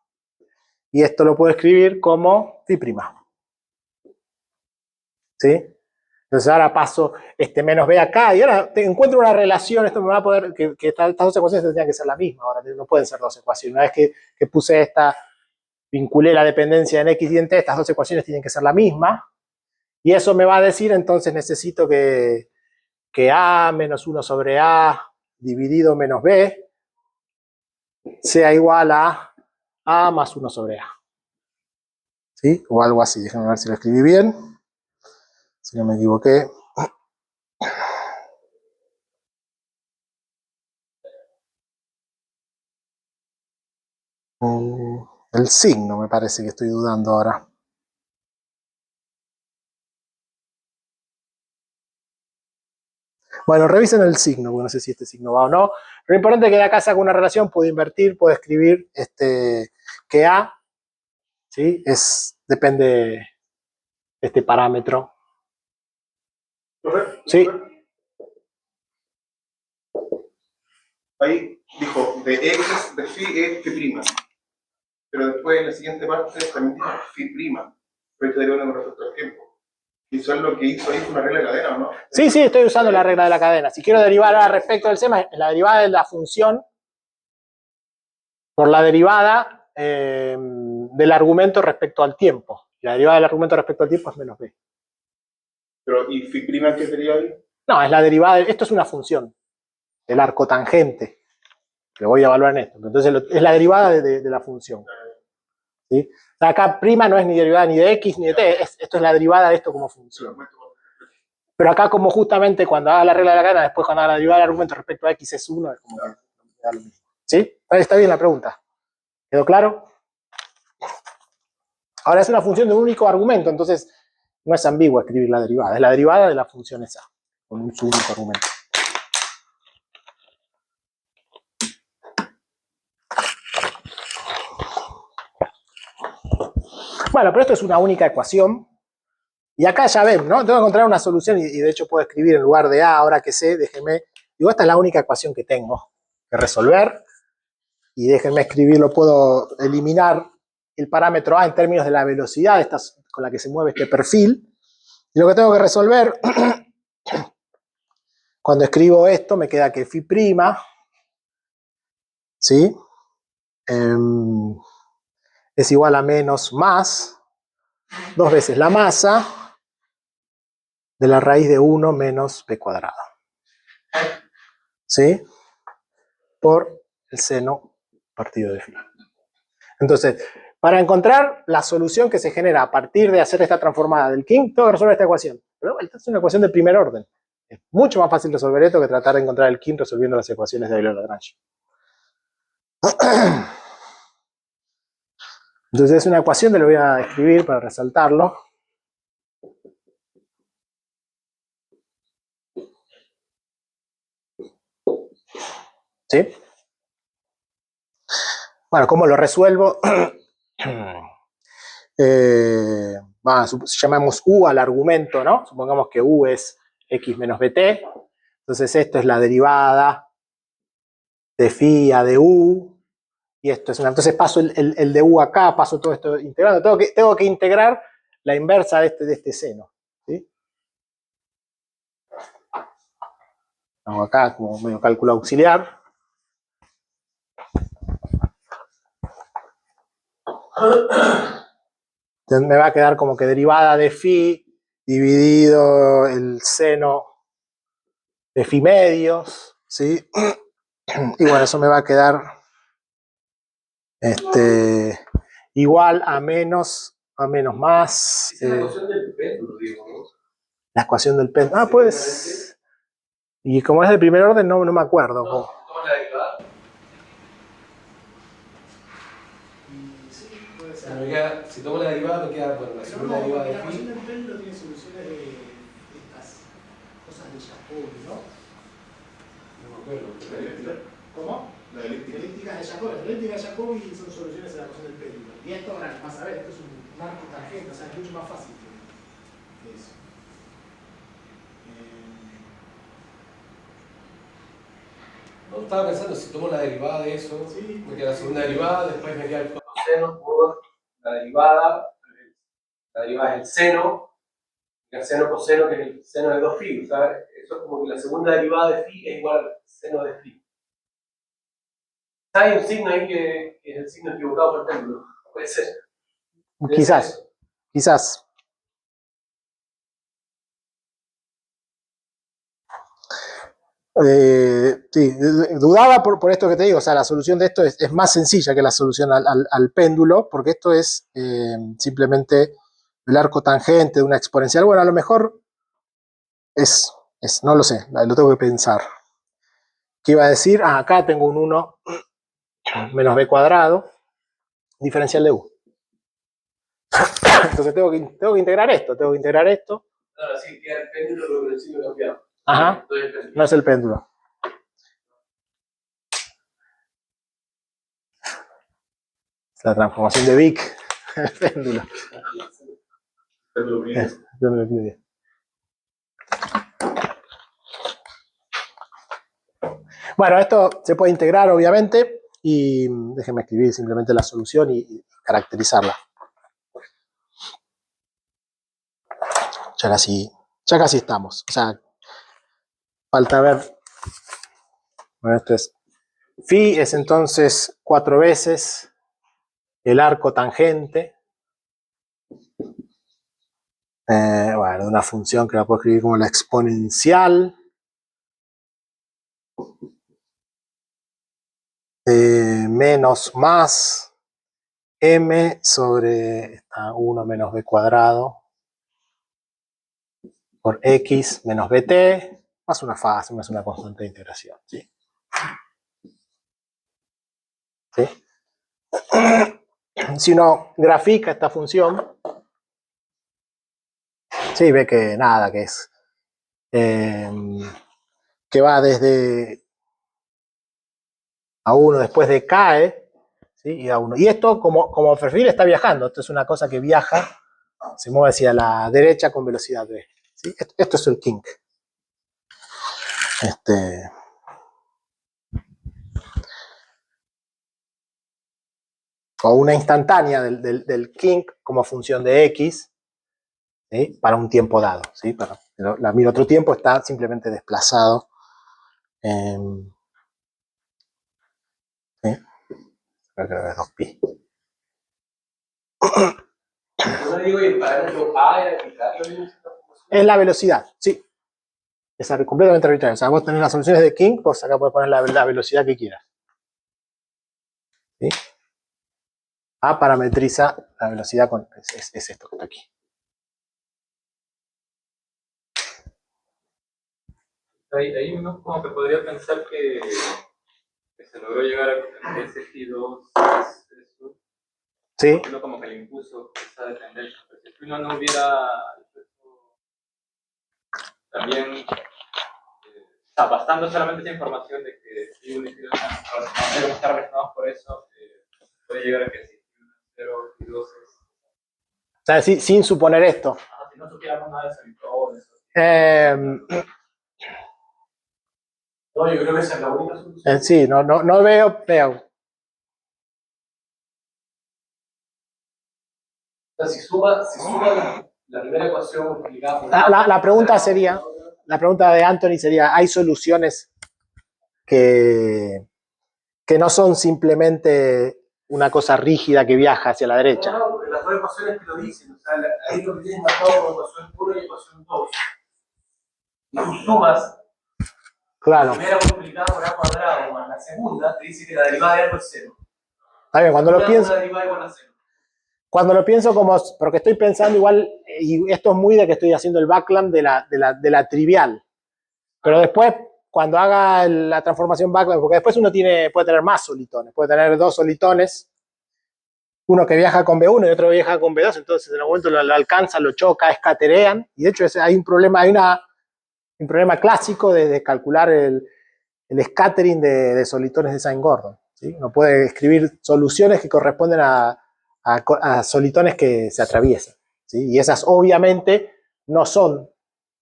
y esto lo puedo escribir como phi prima. ¿Sí? Entonces ahora paso este menos b acá y ahora encuentro una relación, esto me va a poder, que estas dos ecuaciones tendrían que ser la misma, ahora no pueden ser dos ecuaciones. Una vez que puse esta, vinculé la dependencia en x y en t, estas dos ecuaciones tienen que ser la misma. Y eso me va a decir, entonces necesito que A menos 1 sobre A dividido menos B sea igual a A más 1 sobre A. ¿Sí? O algo así. Déjenme ver si lo escribí bien. Si no me equivoqué. El signo me parece que estoy dudando ahora. Bueno, revisen el signo, porque no sé si este signo va o no. Lo importante es que de acá saco una relación, puedo invertir, puedo escribir que A, ¿sí? Depende de este parámetro. Sí. Ahí dijo, de X de phi es phi prima. Pero después en la siguiente parte también dijo phi prima. Pero esto deriva con respecto al tiempo. Y eso es lo que hizo ahí con una regla de cadena, ¿o no? Sí, estoy usando la regla de la cadena. Si quiero derivar a respecto del SEMA, la derivada de la función por la derivada del argumento respecto al tiempo. La derivada del argumento respecto al tiempo es menos b. Pero, ¿y phi prima qué sería ahí? No, es la derivada, esto es una función, el arco tangente, que voy a evaluar en esto. Entonces es la derivada de la función. ¿Sí? O sea, acá prima no es ni derivada ni de x ni de t, esto es la derivada de esto como función. Pero acá como justamente cuando haga la regla de la cadena, después cuando haga la derivada del argumento respecto a x es 1, es como que da lo mismo. ¿Sí? Está bien la pregunta. ¿Quedó claro? Ahora es una función de un único argumento, entonces no es ambiguo escribir la derivada. Es la derivada de la función esa, con un único argumento. Bueno, pero esto es una única ecuación. Y acá ya ven, ¿no? Tengo que encontrar una solución y de hecho puedo escribir en lugar de A, ahora que sé, déjenme. Digo, esta es la única ecuación que tengo que resolver. Y déjenme escribirlo, puedo eliminar el parámetro A en términos de la velocidad con la que se mueve este perfil. Y lo que tengo que resolver, cuando escribo esto, me queda que phi prima, ¿sí? Es igual a menos más, 2 veces la masa de la raíz de 1 menos b cuadrado. ¿Sí? Por el seno partido de phi. Entonces, para encontrar la solución que se genera a partir de hacer esta transformada del King, tengo que resolver esta ecuación. Pero esta es una ecuación de primer orden. Es mucho más fácil resolver esto que tratar de encontrar el King resolviendo las ecuaciones de Euler-Lagrange. Entonces es una ecuación que lo voy a escribir para resaltarlo. ¿Sí? Bueno, ¿cómo lo resuelvo? Llamamos U al argumento, ¿no? Supongamos que U es x menos bt. Entonces esto es la derivada de phi a de U. Y esto es una. Entonces paso el de U acá, paso todo esto integrando. Tengo que integrar la inversa de este seno. ¿Sí? Hago acá como medio cálculo auxiliar. Entonces me va a quedar como que derivada de phi dividido el seno de phi medios. ¿Sí? Y bueno, eso me va a quedar igual a menos más. Esa es la ecuación del péndulo, digo, ¿no? La ecuación del péndulo. Ah, pues. Y como es de primer orden, no me acuerdo. No, toma la derivada. Sí, puede ser. Si tomo la derivada, me queda, bueno, la segunda derivada de La ecuación phi. del péndulo tiene soluciones de estas cosas de Jacobi, ¿no? No me acuerdo. ¿Cómo? La elíptica. Elípticas de Jacobi. Las elípticas de Jacobi son soluciones de la ecuación del péndulo. Y esto, ahora vas a ver, esto es un arco tangente, o sea, es mucho más fácil que eso. No, estaba pensando, si tomo la derivada de eso, Sí. me queda la segunda derivada, después me queda el coseno por la derivada es el seno, y el seno coseno que es el seno de 2π, ¿sabes? Eso es como que la segunda derivada de phi es igual al seno de phi. Hay un signo ahí que es el signo equivocado por el péndulo, puede ser. Quizás. Sí, dudaba por esto que te digo, o sea, la solución de esto es más sencilla que la solución al péndulo, porque esto es simplemente el arco tangente de una exponencial. Bueno, a lo mejor no lo sé, lo tengo que pensar. ¿Qué iba a decir? Ah, acá tengo un 1 menos b cuadrado, diferencial de u. Entonces tengo que integrar esto. Ahora sí, queda el péndulo, pero el signo cambiado. Ajá, no es el péndulo. Es la transformación de Vic, el péndulo. Bueno, esto se puede integrar, obviamente, y déjenme escribir simplemente la solución y caracterizarla. Ya casi estamos. O sea, falta ver. Bueno, esto es. Phi es entonces 4 veces el arco tangente. Bueno, de una función que la puedo escribir como la exponencial. Menos más m sobre 1 menos b cuadrado por x menos bt más una fase, más una constante de integración. ¿Sí? ¿Sí? Si uno grafica esta función, sí, ve que nada, que es que va desde A1, después decae, ¿sí? Y A1. Y esto, como perfil, está viajando. Esto es una cosa que viaja, se mueve hacia la derecha con velocidad v. ¿Sí? Esto es el kink. O una instantánea del kink como función de x, ¿sí? Para un tiempo dado. ¿Sí? Mi otro tiempo está simplemente desplazado. ¿Sí? Creo que es 2pi. Yo digo, y el parámetro A era aplicarlo en esta función. Es la velocidad, sí. Es completamente arbitrario. O sea, vos tenés las soluciones de kink, vos acá podés poner la velocidad que quieras. ¿Sí? A parametriza la velocidad con. Es esto que está aquí. Ahí uno como que podría pensar que se logró llegar a ese Phi2 es eso. Sí. Uno como que le impuso esa dependencia. Pero si uno no hubiera también bastando solamente esa información de que si uno y si dos están relacionados por eso, puede llegar a que si 0 y 2 es. O sea, sin suponer esto. Si no supiéramos nada de eso y todo eso. No, yo creo que esa es la única solución. Sí, no veo. O sea, si suma la primera ecuación multiplicada por La pregunta de Anthony sería, ¿hay soluciones que no son simplemente una cosa rígida que viaja hacia la derecha? No, porque las dos ecuaciones te lo dicen. O sea, ahí lo que tienes marcado como ecuación 1 y ecuación 2. Y tú sumas Claro. la primera multiplicada por a cuadrado más la segunda, te dice que la derivada de algo es 0. Está bien, cuando lo pienso. Una derivada igual a 0. Cuando lo pienso como, porque estoy pensando igual, y esto es muy de que estoy haciendo el backland de la trivial. Pero después, cuando haga la transformación backland, porque después uno puede tener más solitones, puede tener 2 solitones, uno que viaja con B1 y otro que viaja con B2, entonces en algún momento lo alcanza, lo choca, escaterean, y de hecho hay un problema, un problema clásico de calcular el scattering de solitones de Sine-Gordon. ¿Sí? Uno puede escribir soluciones que corresponden a solitones que se atraviesan. ¿Sí? Y esas obviamente no son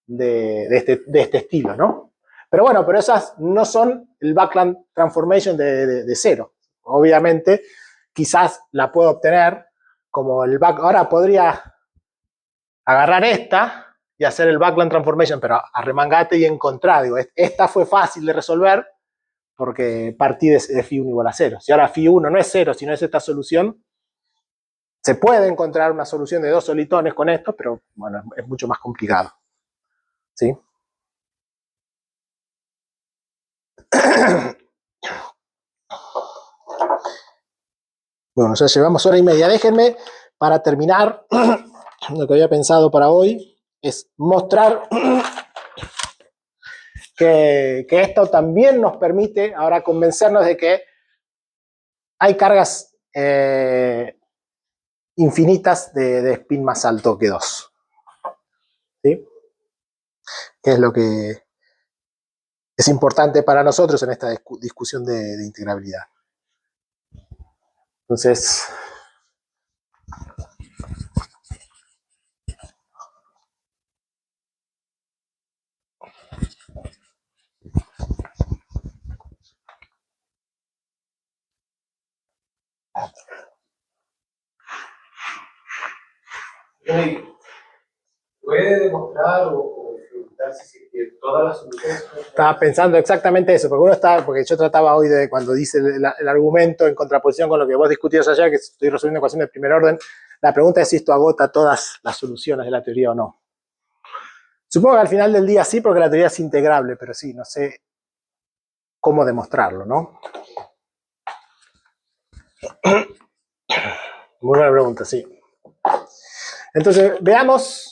de este estilo, ¿no? Pero bueno, pero esas no son el backland transformation de cero. Obviamente, quizás la puedo obtener como el back. Ahora podría agarrar esta y hacer el backland transformation, pero arremangate y encontrar. Digo, esta fue fácil de resolver porque partí de phi1 igual a 0. Si ahora phi1 no es 0, sino es esta solución, se puede encontrar una solución de 2 solitones con esto, pero bueno, es mucho más complicado. ¿Sí? Bueno, ya llevamos hora y media. Déjenme, para terminar, lo que había pensado para hoy es mostrar que esto también nos permite ahora convencernos de que hay cargas infinitas de spin más alto que 2. ¿Sí? Que es lo que es importante para nosotros en esta discusión de integrabilidad. Entonces, ¿puede demostrar o preguntarse si todas las soluciones... estaba pensando exactamente eso, porque yo trataba hoy de cuando dice el argumento en contraposición con lo que vos discutías ayer, que estoy resolviendo ecuaciones de primer orden, la pregunta es si esto agota todas las soluciones de la teoría o no. Supongo que al final del día sí, porque la teoría es integrable, pero sí, no sé cómo demostrarlo, ¿no? Muy buena pregunta, sí. Entonces, veamos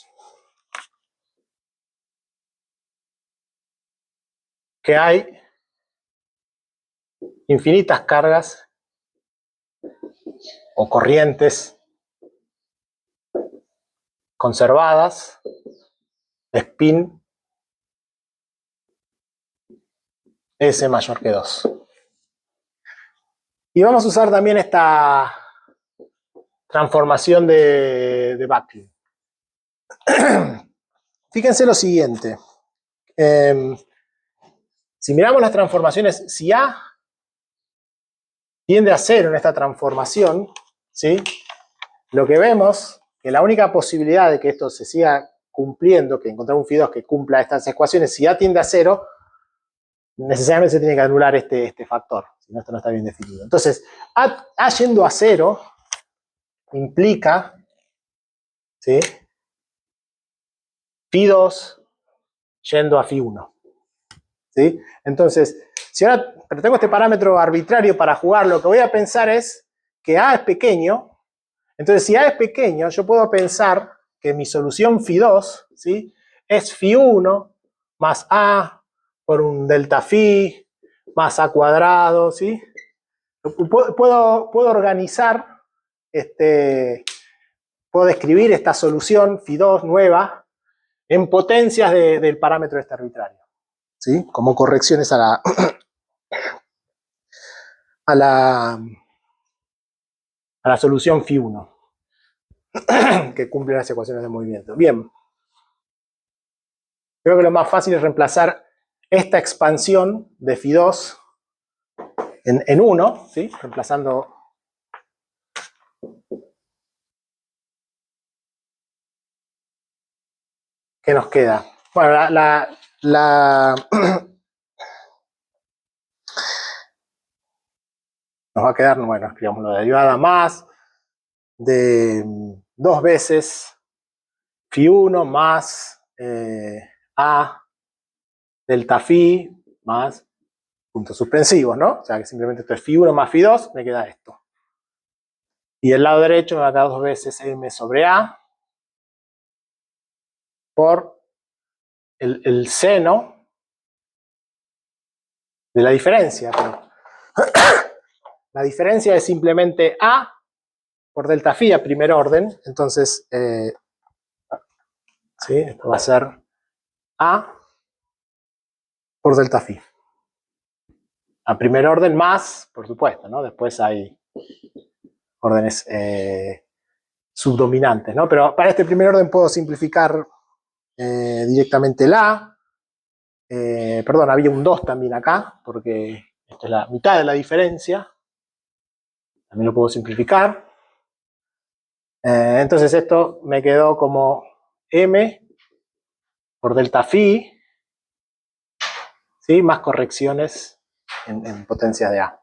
que hay infinitas cargas o corrientes conservadas de spin S mayor que 2. Y vamos a usar también esta transformación de Buckley. Fíjense lo siguiente. Si miramos las transformaciones, si A tiende a 0 en esta transformación, ¿sí? Lo que vemos que la única posibilidad de que esto se siga cumpliendo, que encontrar un phi2 que cumpla estas ecuaciones, si A tiende a 0, necesariamente se tiene que anular este factor, si no, esto no está bien definido. Entonces, A yendo a 0 implica, ¿sí?, phi2 yendo a phi1. ¿Sí? Entonces, si ahora pero tengo este parámetro arbitrario para jugar, lo que voy a pensar es que A es pequeño. Entonces, si A es pequeño, yo puedo pensar que mi solución phi2, ¿sí?, es phi1 más A por un delta phi más A cuadrado, ¿sí? Puedo organizar, puedo describir esta solución phi2 nueva en potencias del parámetro este arbitrario, ¿sí?, como correcciones a la solución phi1 que cumple las ecuaciones de movimiento. Bien. Creo que lo más fácil es reemplazar esta expansión de phi2 en 1, ¿sí?, reemplazando ¿qué nos queda? Bueno, nos va a quedar, bueno, escribamos la derivada más de 2 veces phi1 más A delta phi más puntos suspensivos, ¿no? O sea que simplemente esto es phi1 más phi2, me queda esto. Y el lado derecho me va a quedar 2 veces m sobre A por el seno de la diferencia. La diferencia es simplemente A por delta phi a primer orden. Entonces, ¿sí?, esto va a ser A por delta phi a primer orden más, por supuesto, ¿no? Después hay órdenes subdominantes, ¿no? Pero para este primer orden puedo simplificar directamente el A. Perdón, había un 2 también acá, porque esta es la mitad de la diferencia. También lo puedo simplificar. Entonces esto me quedó como M por delta phi, ¿sí?, más correcciones en potencias de A.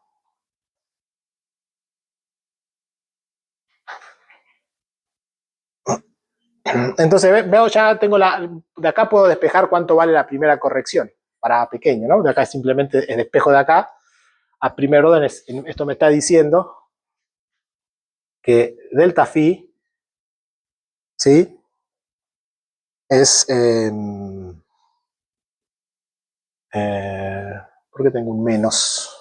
Entonces veo, ya tengo de acá puedo despejar cuánto vale la primera corrección para A pequeño, ¿no? De acá simplemente el despejo de acá a primer orden, esto me está diciendo que delta phi, ¿sí? Es... ¿por qué tengo un menos?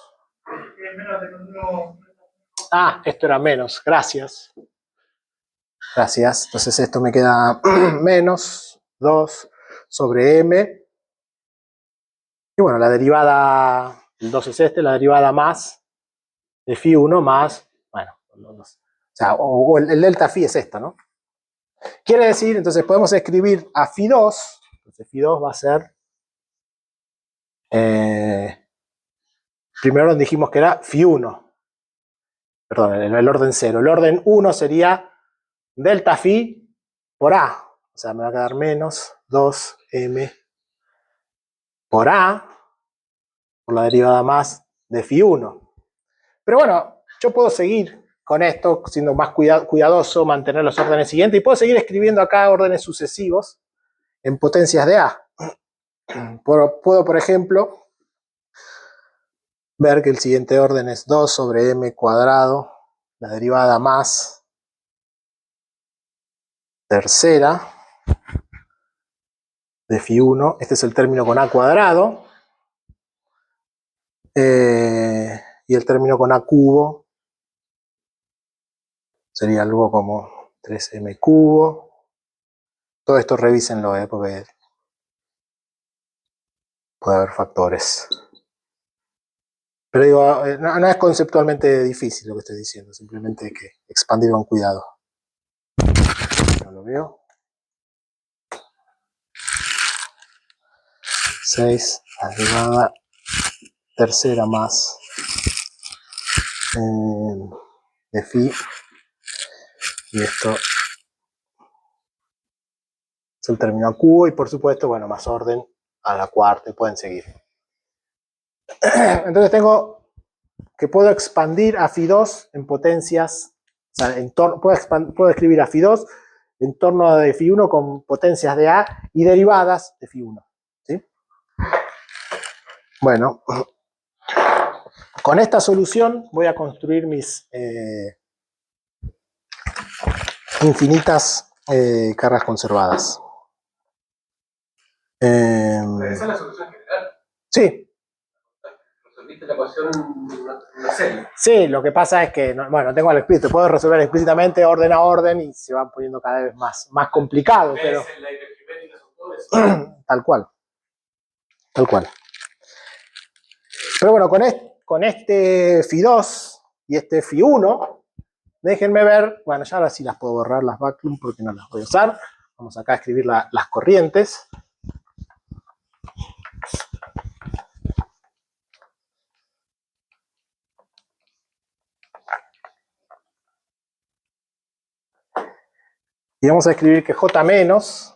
Ah, esto era menos, gracias. Gracias. Entonces esto me queda menos 2 sobre m. Y bueno, la derivada, el 2 es este, la derivada más de phi 1 más, bueno, o sea, o el delta phi es esto, ¿no? Quiere decir, entonces podemos escribir a phi 2, entonces phi 2 va a ser, primero dijimos que era phi 1, perdón, el orden 0, el orden 1 sería delta phi por a, o sea, me va a quedar menos 2m por a, por la derivada más de phi 1. Pero bueno, yo puedo seguir con esto, siendo más cuidadoso, mantener los órdenes siguientes, y puedo seguir escribiendo acá órdenes sucesivos en potencias de a. Puedo, por ejemplo, ver que el siguiente orden es 2 sobre m cuadrado, la derivada más tercera de phi 1. Este es el término con a cuadrado. Y el término con a cubo sería algo como 3m cubo. Todo esto revísenlo, porque puede haber factores. Pero digo, no es conceptualmente difícil lo que estoy diciendo, simplemente hay que expandir con cuidado. No lo veo. 6 a la derivada tercera más de phi, y esto es el término a cubo, y por supuesto, bueno, más orden a la cuarta, y pueden seguir. Entonces tengo que puedo expandir a phi 2 en potencias, o sea, puedo escribir a phi 2 en torno de phi 1 con potencias de a y derivadas de phi 1. ¿Sí? Bueno, con esta solución voy a construir mis infinitas cargas conservadas. Esa es la solución general. Sí. Resolviste la ecuación una serie. Sí, lo que pasa es que, bueno, tengo el explícito, puedo resolver explícitamente orden a orden y se van poniendo cada vez más complicado, pero La hidrogeométrica son todo eso. tal cual. Tal cual. Pero bueno, con este phi 2 y este phi 1, déjenme ver, bueno, ya ahora sí las puedo borrar las backroom porque no las voy a usar. Vamos acá a escribir las corrientes. Y vamos a escribir que J menos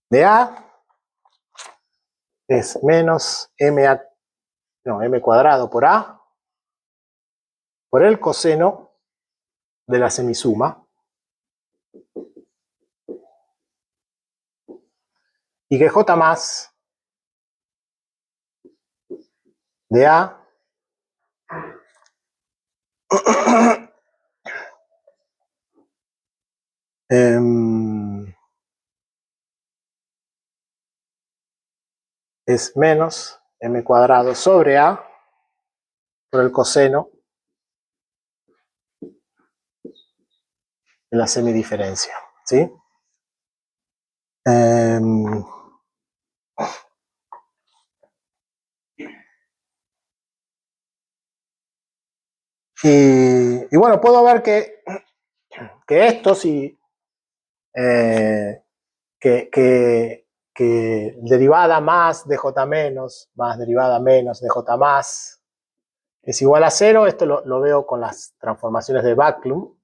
de A es menos m cuadrado por A por el coseno de la semisuma. Y que J más de A es menos m cuadrado sobre A por el coseno de la semidiferencia. ¿Sí? Y bueno, puedo ver que esto sí, que derivada más de j menos más derivada menos de j más es igual a 0. Esto lo veo con las transformaciones de Backlund.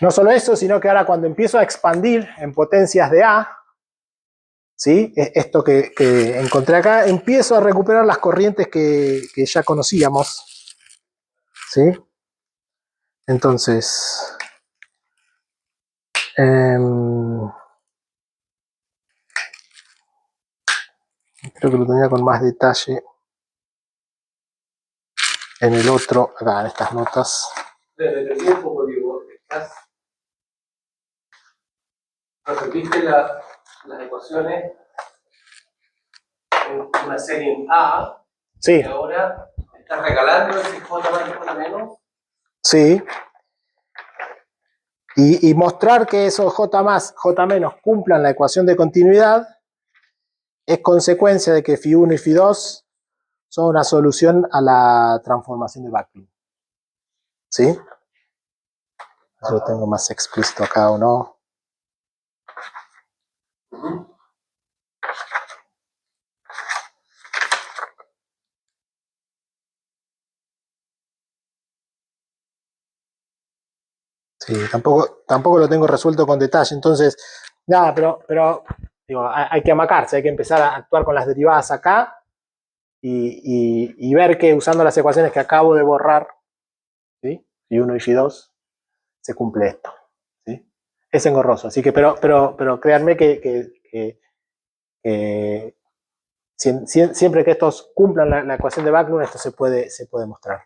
No solo eso, sino que ahora cuando empiezo a expandir en potencias de A, ¿sí? Esto que encontré acá, empiezo a recuperar las corrientes que ya conocíamos. ¿Sí? Entonces, creo que lo tenía con más detalle. en el otro, acá en estas notas. Me perdí un poco, digo, repetiste las ecuaciones en una serie en A, Sí, y ahora estás regalando ese J más y J menos. sí. Y mostrar que esos J más, J menos cumplan la ecuación de continuidad es consecuencia de que Φ1 y Φ2 son una solución a la transformación de Backlund. ¿Sí? Eso lo tengo más explícito acá o no. Sí, tampoco lo tengo resuelto con detalle. Entonces, nada, pero digo, hay que amacarse, hay que empezar a actuar con las derivadas acá y ver que usando las ecuaciones que acabo de borrar, ¿sí? Φ1 y Φ2, se cumple esto. ¿Sí? Es engorroso, así que, pero créanme que siempre que estos cumplan la ecuación de Backlund, esto se puede mostrar.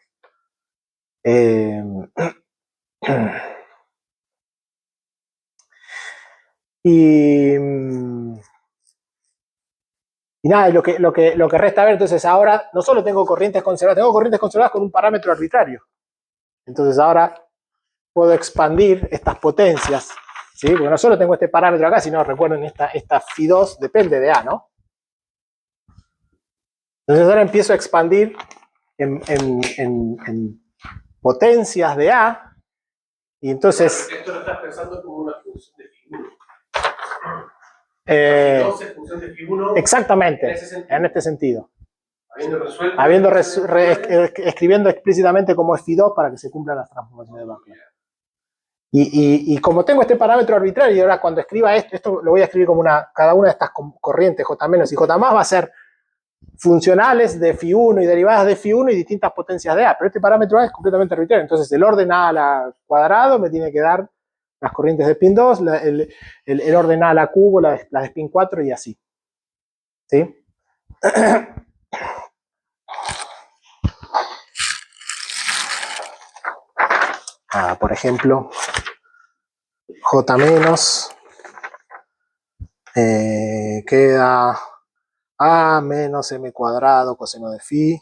Y nada, lo que resta ver, entonces ahora no solo tengo corrientes conservadas con un parámetro arbitrario. Entonces ahora puedo expandir estas potencias, ¿sí? Porque no solo tengo este parámetro acá, sino recuerden, esta Φ2 depende de A, ¿no? Entonces ahora empiezo a expandir en potencias de A, y entonces... Esto lo estás pensando como una función de Φ1. Fy2 es función de Φ1. Exactamente, en este sentido. Habiendo escribiendo explícitamente cómo es Φ2 para que se cumplan las transformaciones de Backlund. Y como tengo este parámetro arbitrario, ahora cuando escriba esto lo voy a escribir como cada una de estas corrientes, J- y J+, va a ser funcionales de Φ1 y derivadas de Φ1 y distintas potencias de A, pero este parámetro A es completamente arbitrario, entonces el orden A a la cuadrado me tiene que dar las corrientes de spin 2, el orden A a la cubo, las de spin 4 y así. ¿Sí? Por ejemplo, J menos queda A menos M cuadrado coseno de Φ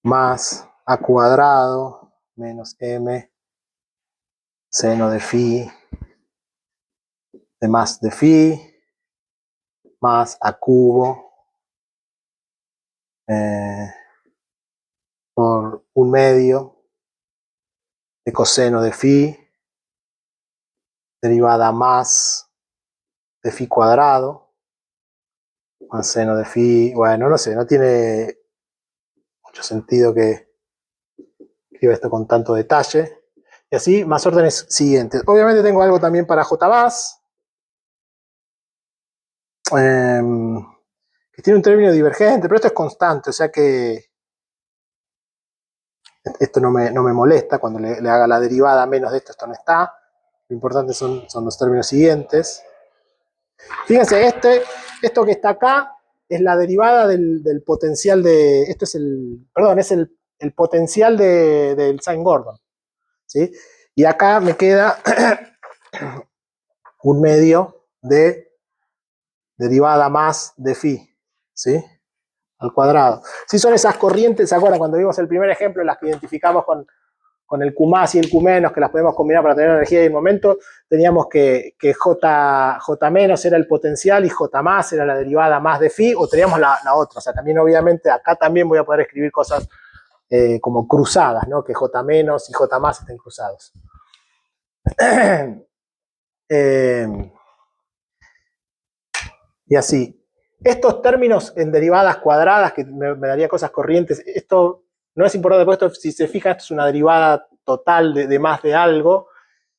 más A cuadrado menos M seno de Φ de más de Φ más A cubo por 1/2 de coseno de Φ derivada más de Φ cuadrado más seno de Φ. Bueno, no sé, no tiene mucho sentido que escriba esto con tanto detalle. Y así, más órdenes siguientes. Obviamente tengo algo también para J más, que tiene un término divergente, pero esto es constante, o sea que esto no me molesta. Cuando le haga la derivada menos de esto no está. Lo importante son los términos siguientes. Fíjense, esto que está acá es la derivada del potencial de... Esto es el potencial del Sine Gordon. ¿Sí? Y acá me queda 1/2 de derivada más de Φ, ¿sí? Al cuadrado. Si son esas corrientes, ¿se acuerdan? Cuando vimos el primer ejemplo, las que identificamos con el Q más y el Q menos, que las podemos combinar para tener energía de momento, teníamos que J menos era el potencial y J más era la derivada más de Φ, o teníamos la otra. O sea, también obviamente acá también voy a poder escribir cosas como cruzadas, ¿no? Que J menos y J más estén cruzados. Y así. Estos términos en derivadas cuadradas, que me daría cosas corrientes, esto no es importante, porque esto, si se fijan, esto es una derivada total de más de algo.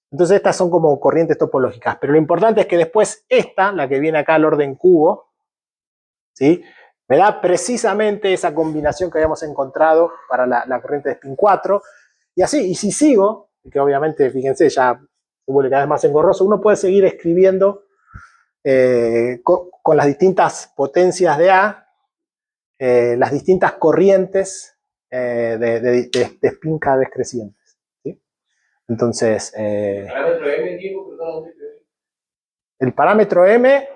Entonces estas son como corrientes topológicas. Pero lo importante es que después esta, la que viene acá al orden cubo, ¿sí? Me da precisamente esa combinación que habíamos encontrado para la corriente de spin 4. Y así, y si sigo, que obviamente, fíjense, ya se vuelve cada vez más engorroso, uno puede seguir escribiendo con las distintas potencias de A, las distintas corrientes de spin cada vez crecientes, ¿sí? Entonces, Parámetro M, Diego, perdón, ¿dónde te- el parámetro M,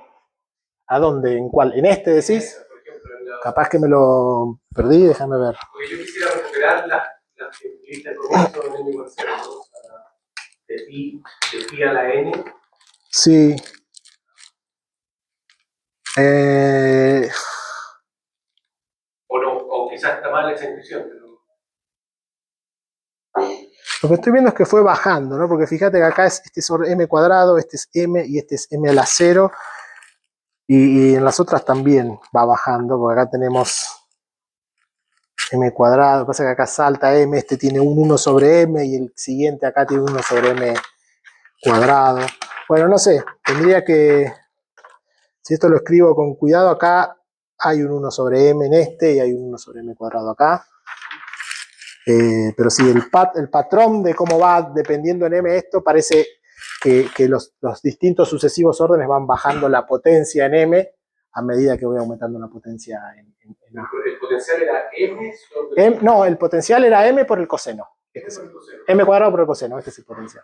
¿a dónde? ¿En cuál? ¿En este decís? Por ejemplo, en la- Capaz que me lo perdí, déjame ver. Porque yo quisiera recuperar las que viste al comienzo en N igual 0, ¿no? O sea, de pi a la n, Sí. Eh, o no, o quizás está mal esa intuición, pero Lo que estoy viendo es que fue bajando, ¿no? Porque fíjate que acá este es sobre m cuadrado, este es m y este es m a la 0. Y en las otras también va bajando, porque acá tenemos m cuadrado. Lo que pasa es que acá salta m, este tiene un 1 sobre m y el siguiente acá tiene 1 sobre m cuadrado. Bueno, no sé, tendría que, si esto lo escribo con cuidado, acá hay un 1 sobre m en este y hay un 1 sobre m cuadrado acá. Pero sí, el patrón de cómo va dependiendo en m esto parece que los distintos sucesivos órdenes van bajando la potencia en m a medida que voy aumentando la potencia en a. el potencial era m sobre No, el potencial era m por el coseno. m por el coseno. M cuadrado por el coseno, este es el potencial.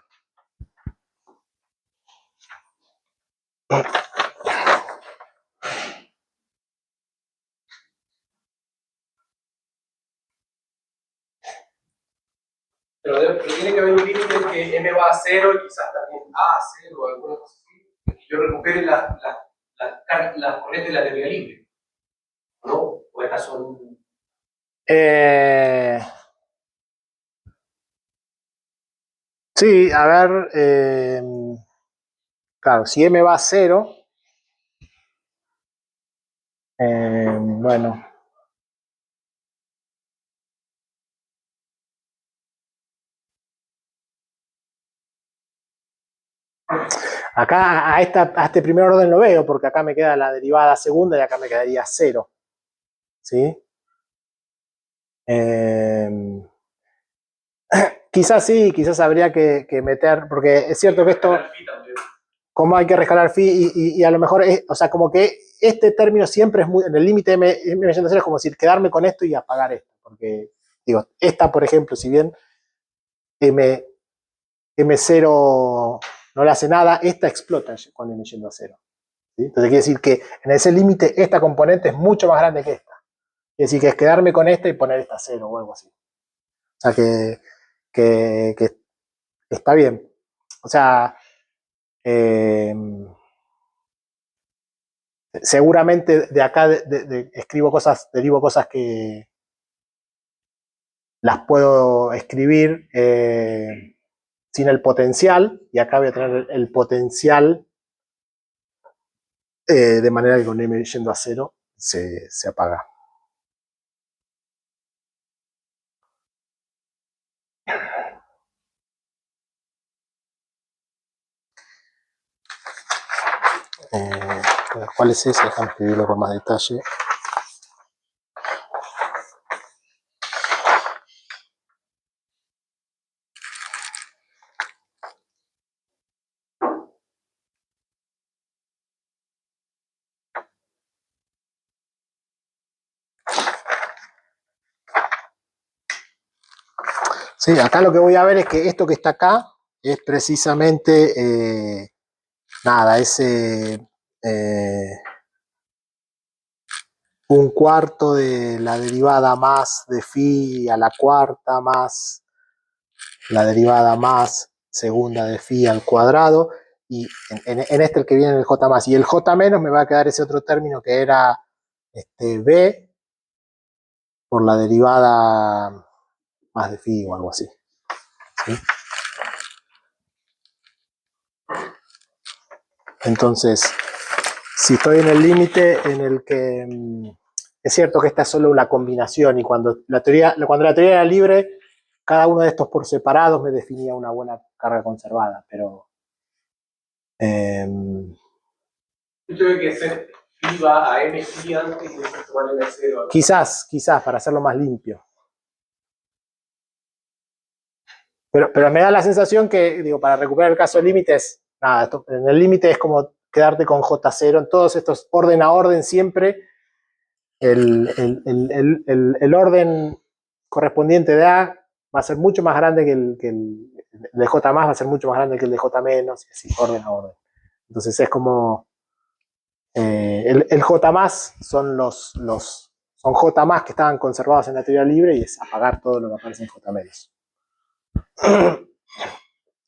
Pero tiene que haber un límite en que m va a 0 y quizás también a 0 o alguna cosa así, y yo recupere las corrientes de la teoría libre, ¿no? O estas son... Sí, a ver, claro, si m va a 0, bueno, acá a este primer orden lo veo, porque acá me queda la derivada segunda y acá me quedaría 0. ¿Sí? Quizás sí, quizás habría que meter, porque es cierto que esto, como hay que rescalar phi y a lo mejor, o sea, como que este término siempre es muy, en el límite m es como decir, quedarme con esto y apagar esto, porque, digo, esta, por ejemplo, si bien m0 no le hace nada, esta explota cuando m yendo a 0. ¿Sí? Entonces quiere decir que en ese límite esta componente es mucho más grande que esta. Quiere decir que es quedarme con esta y poner esta 0 o algo así. O sea que está bien. O sea, seguramente de acá escribo cosas, derivo cosas que las puedo escribir sin el potencial, y acá voy a tener el potencial de manera que con m yendo a 0 se apaga. ¿Cuál es ese? Déjame escribirlo con más detalle. Sí, acá lo que voy a ver es que esto que está acá es precisamente, nada, es un cuarto de la derivada más de phi a la cuarta más la derivada más segunda de phi al cuadrado, y en este el que viene el j más, y el j menos me va a quedar ese otro término que era b por la derivada más de phi o algo así. ¿Sí? Entonces, si estoy en el límite en el que es cierto que esta es solo una combinación, y cuando la teoría era libre, cada uno de estos por separados me definía una buena carga conservada, pero Yo tuve que ser phi va a m phi antes y después tomar m 0. quizás, para hacerlo más limpio. Pero me da la sensación que, digo, para recuperar el caso de límites, nada, en el límite es como quedarte con J0, en todos estos orden a orden siempre, el orden correspondiente de A va a ser mucho más grande que el de J más, va a ser mucho más grande que el de J menos, y así, orden a orden. Entonces es como, el J más son son J más que estaban conservados en la teoría libre y es apagar todo lo que aparece en J menos.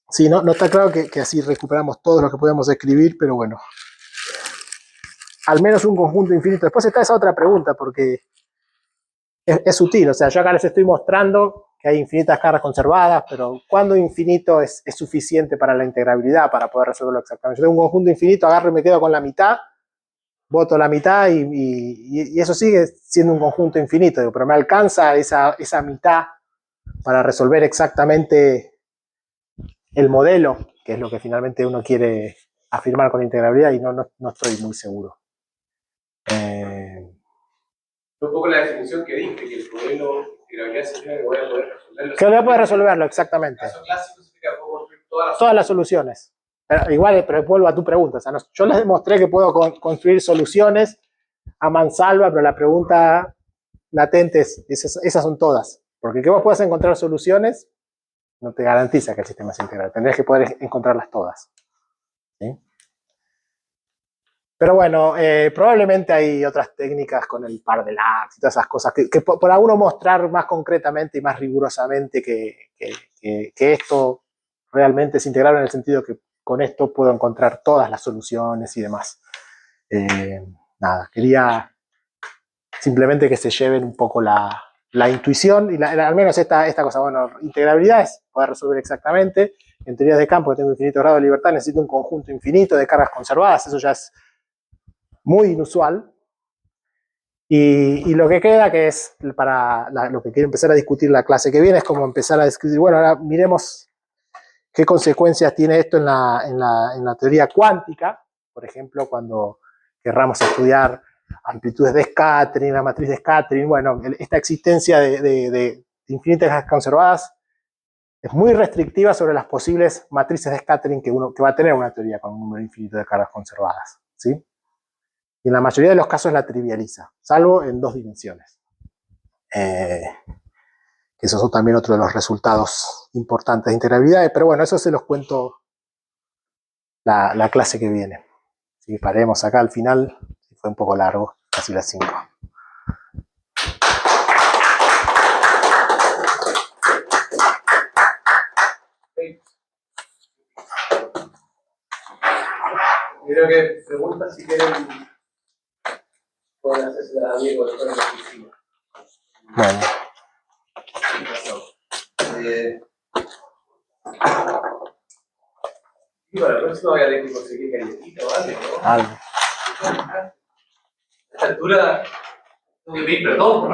Sí, no está claro que así recuperamos todo lo que podemos escribir, pero bueno. Al menos un conjunto infinito. Después está esa otra pregunta, porque es sutil. O sea, yo acá les estoy mostrando que hay infinitas cargas conservadas, pero ¿cuándo infinito es suficiente para la integrabilidad, para poder resolverlo exactamente? Yo tengo un conjunto infinito, agarro y me quedo con la mitad, boto la mitad y eso sigue siendo un conjunto infinito, pero me alcanza esa mitad para resolver exactamente el modelo, que es lo que finalmente uno quiere afirmar con integrabilidad, y no estoy muy seguro. Un poco la definición que dije, que el modelo de integrabilidad significa que voy a poder resolverlo. Que voy a poder resolverlo, exactamente. En el caso clásico significa que puedo construir todas las soluciones. Pero igual, pero vuelvo a tu pregunta. O sea, yo les demostré que puedo construir soluciones a mansalva, pero la pregunta latente es, esas son todas. Porque que vos puedas encontrar soluciones no te garantiza que el sistema sea integral. Tendrías que poder encontrarlas todas. ¿Sí? Pero bueno, probablemente hay otras técnicas con el par de lags y todas esas cosas que para uno mostrar más concretamente y más rigurosamente que esto realmente es integral, en el sentido que con esto puedo encontrar todas las soluciones y demás. Nada, quería simplemente que se lleven un poco la intuición y al menos esta cosa. Bueno, integrabilidad es poder resolver exactamente. En teorías de campo, que tengo infinito grado de libertad, necesito un conjunto infinito de cargas conservadas. Eso ya es muy inusual. Y lo que queda, que es para lo que quiero empezar a discutir la clase que viene, es como empezar a describir, bueno, ahora miremos qué consecuencias tiene esto en la teoría cuántica. Por ejemplo, cuando querramos estudiar amplitudes de scattering, la matriz de scattering, bueno, esta existencia de infinitas cargas conservadas es muy restrictiva sobre las posibles matrices de scattering que va a tener una teoría con un número infinito de cargas conservadas, ¿sí? Y en la mayoría de los casos la trivializa, salvo en 2 dimensiones. Esos son también otro de los resultados importantes de integrabilidad, pero bueno, eso se los cuento la clase que viene. Si paremos acá al final, fue un poco largo, casi las 5. Creo que preguntas si quieren pueden hacerse a Diego después de la oficina. Bueno. Y bueno, el próximo voy a tener que conseguir calientito, ¿vale? ¿No? Algo. A esta altura tengo que pedir perdón por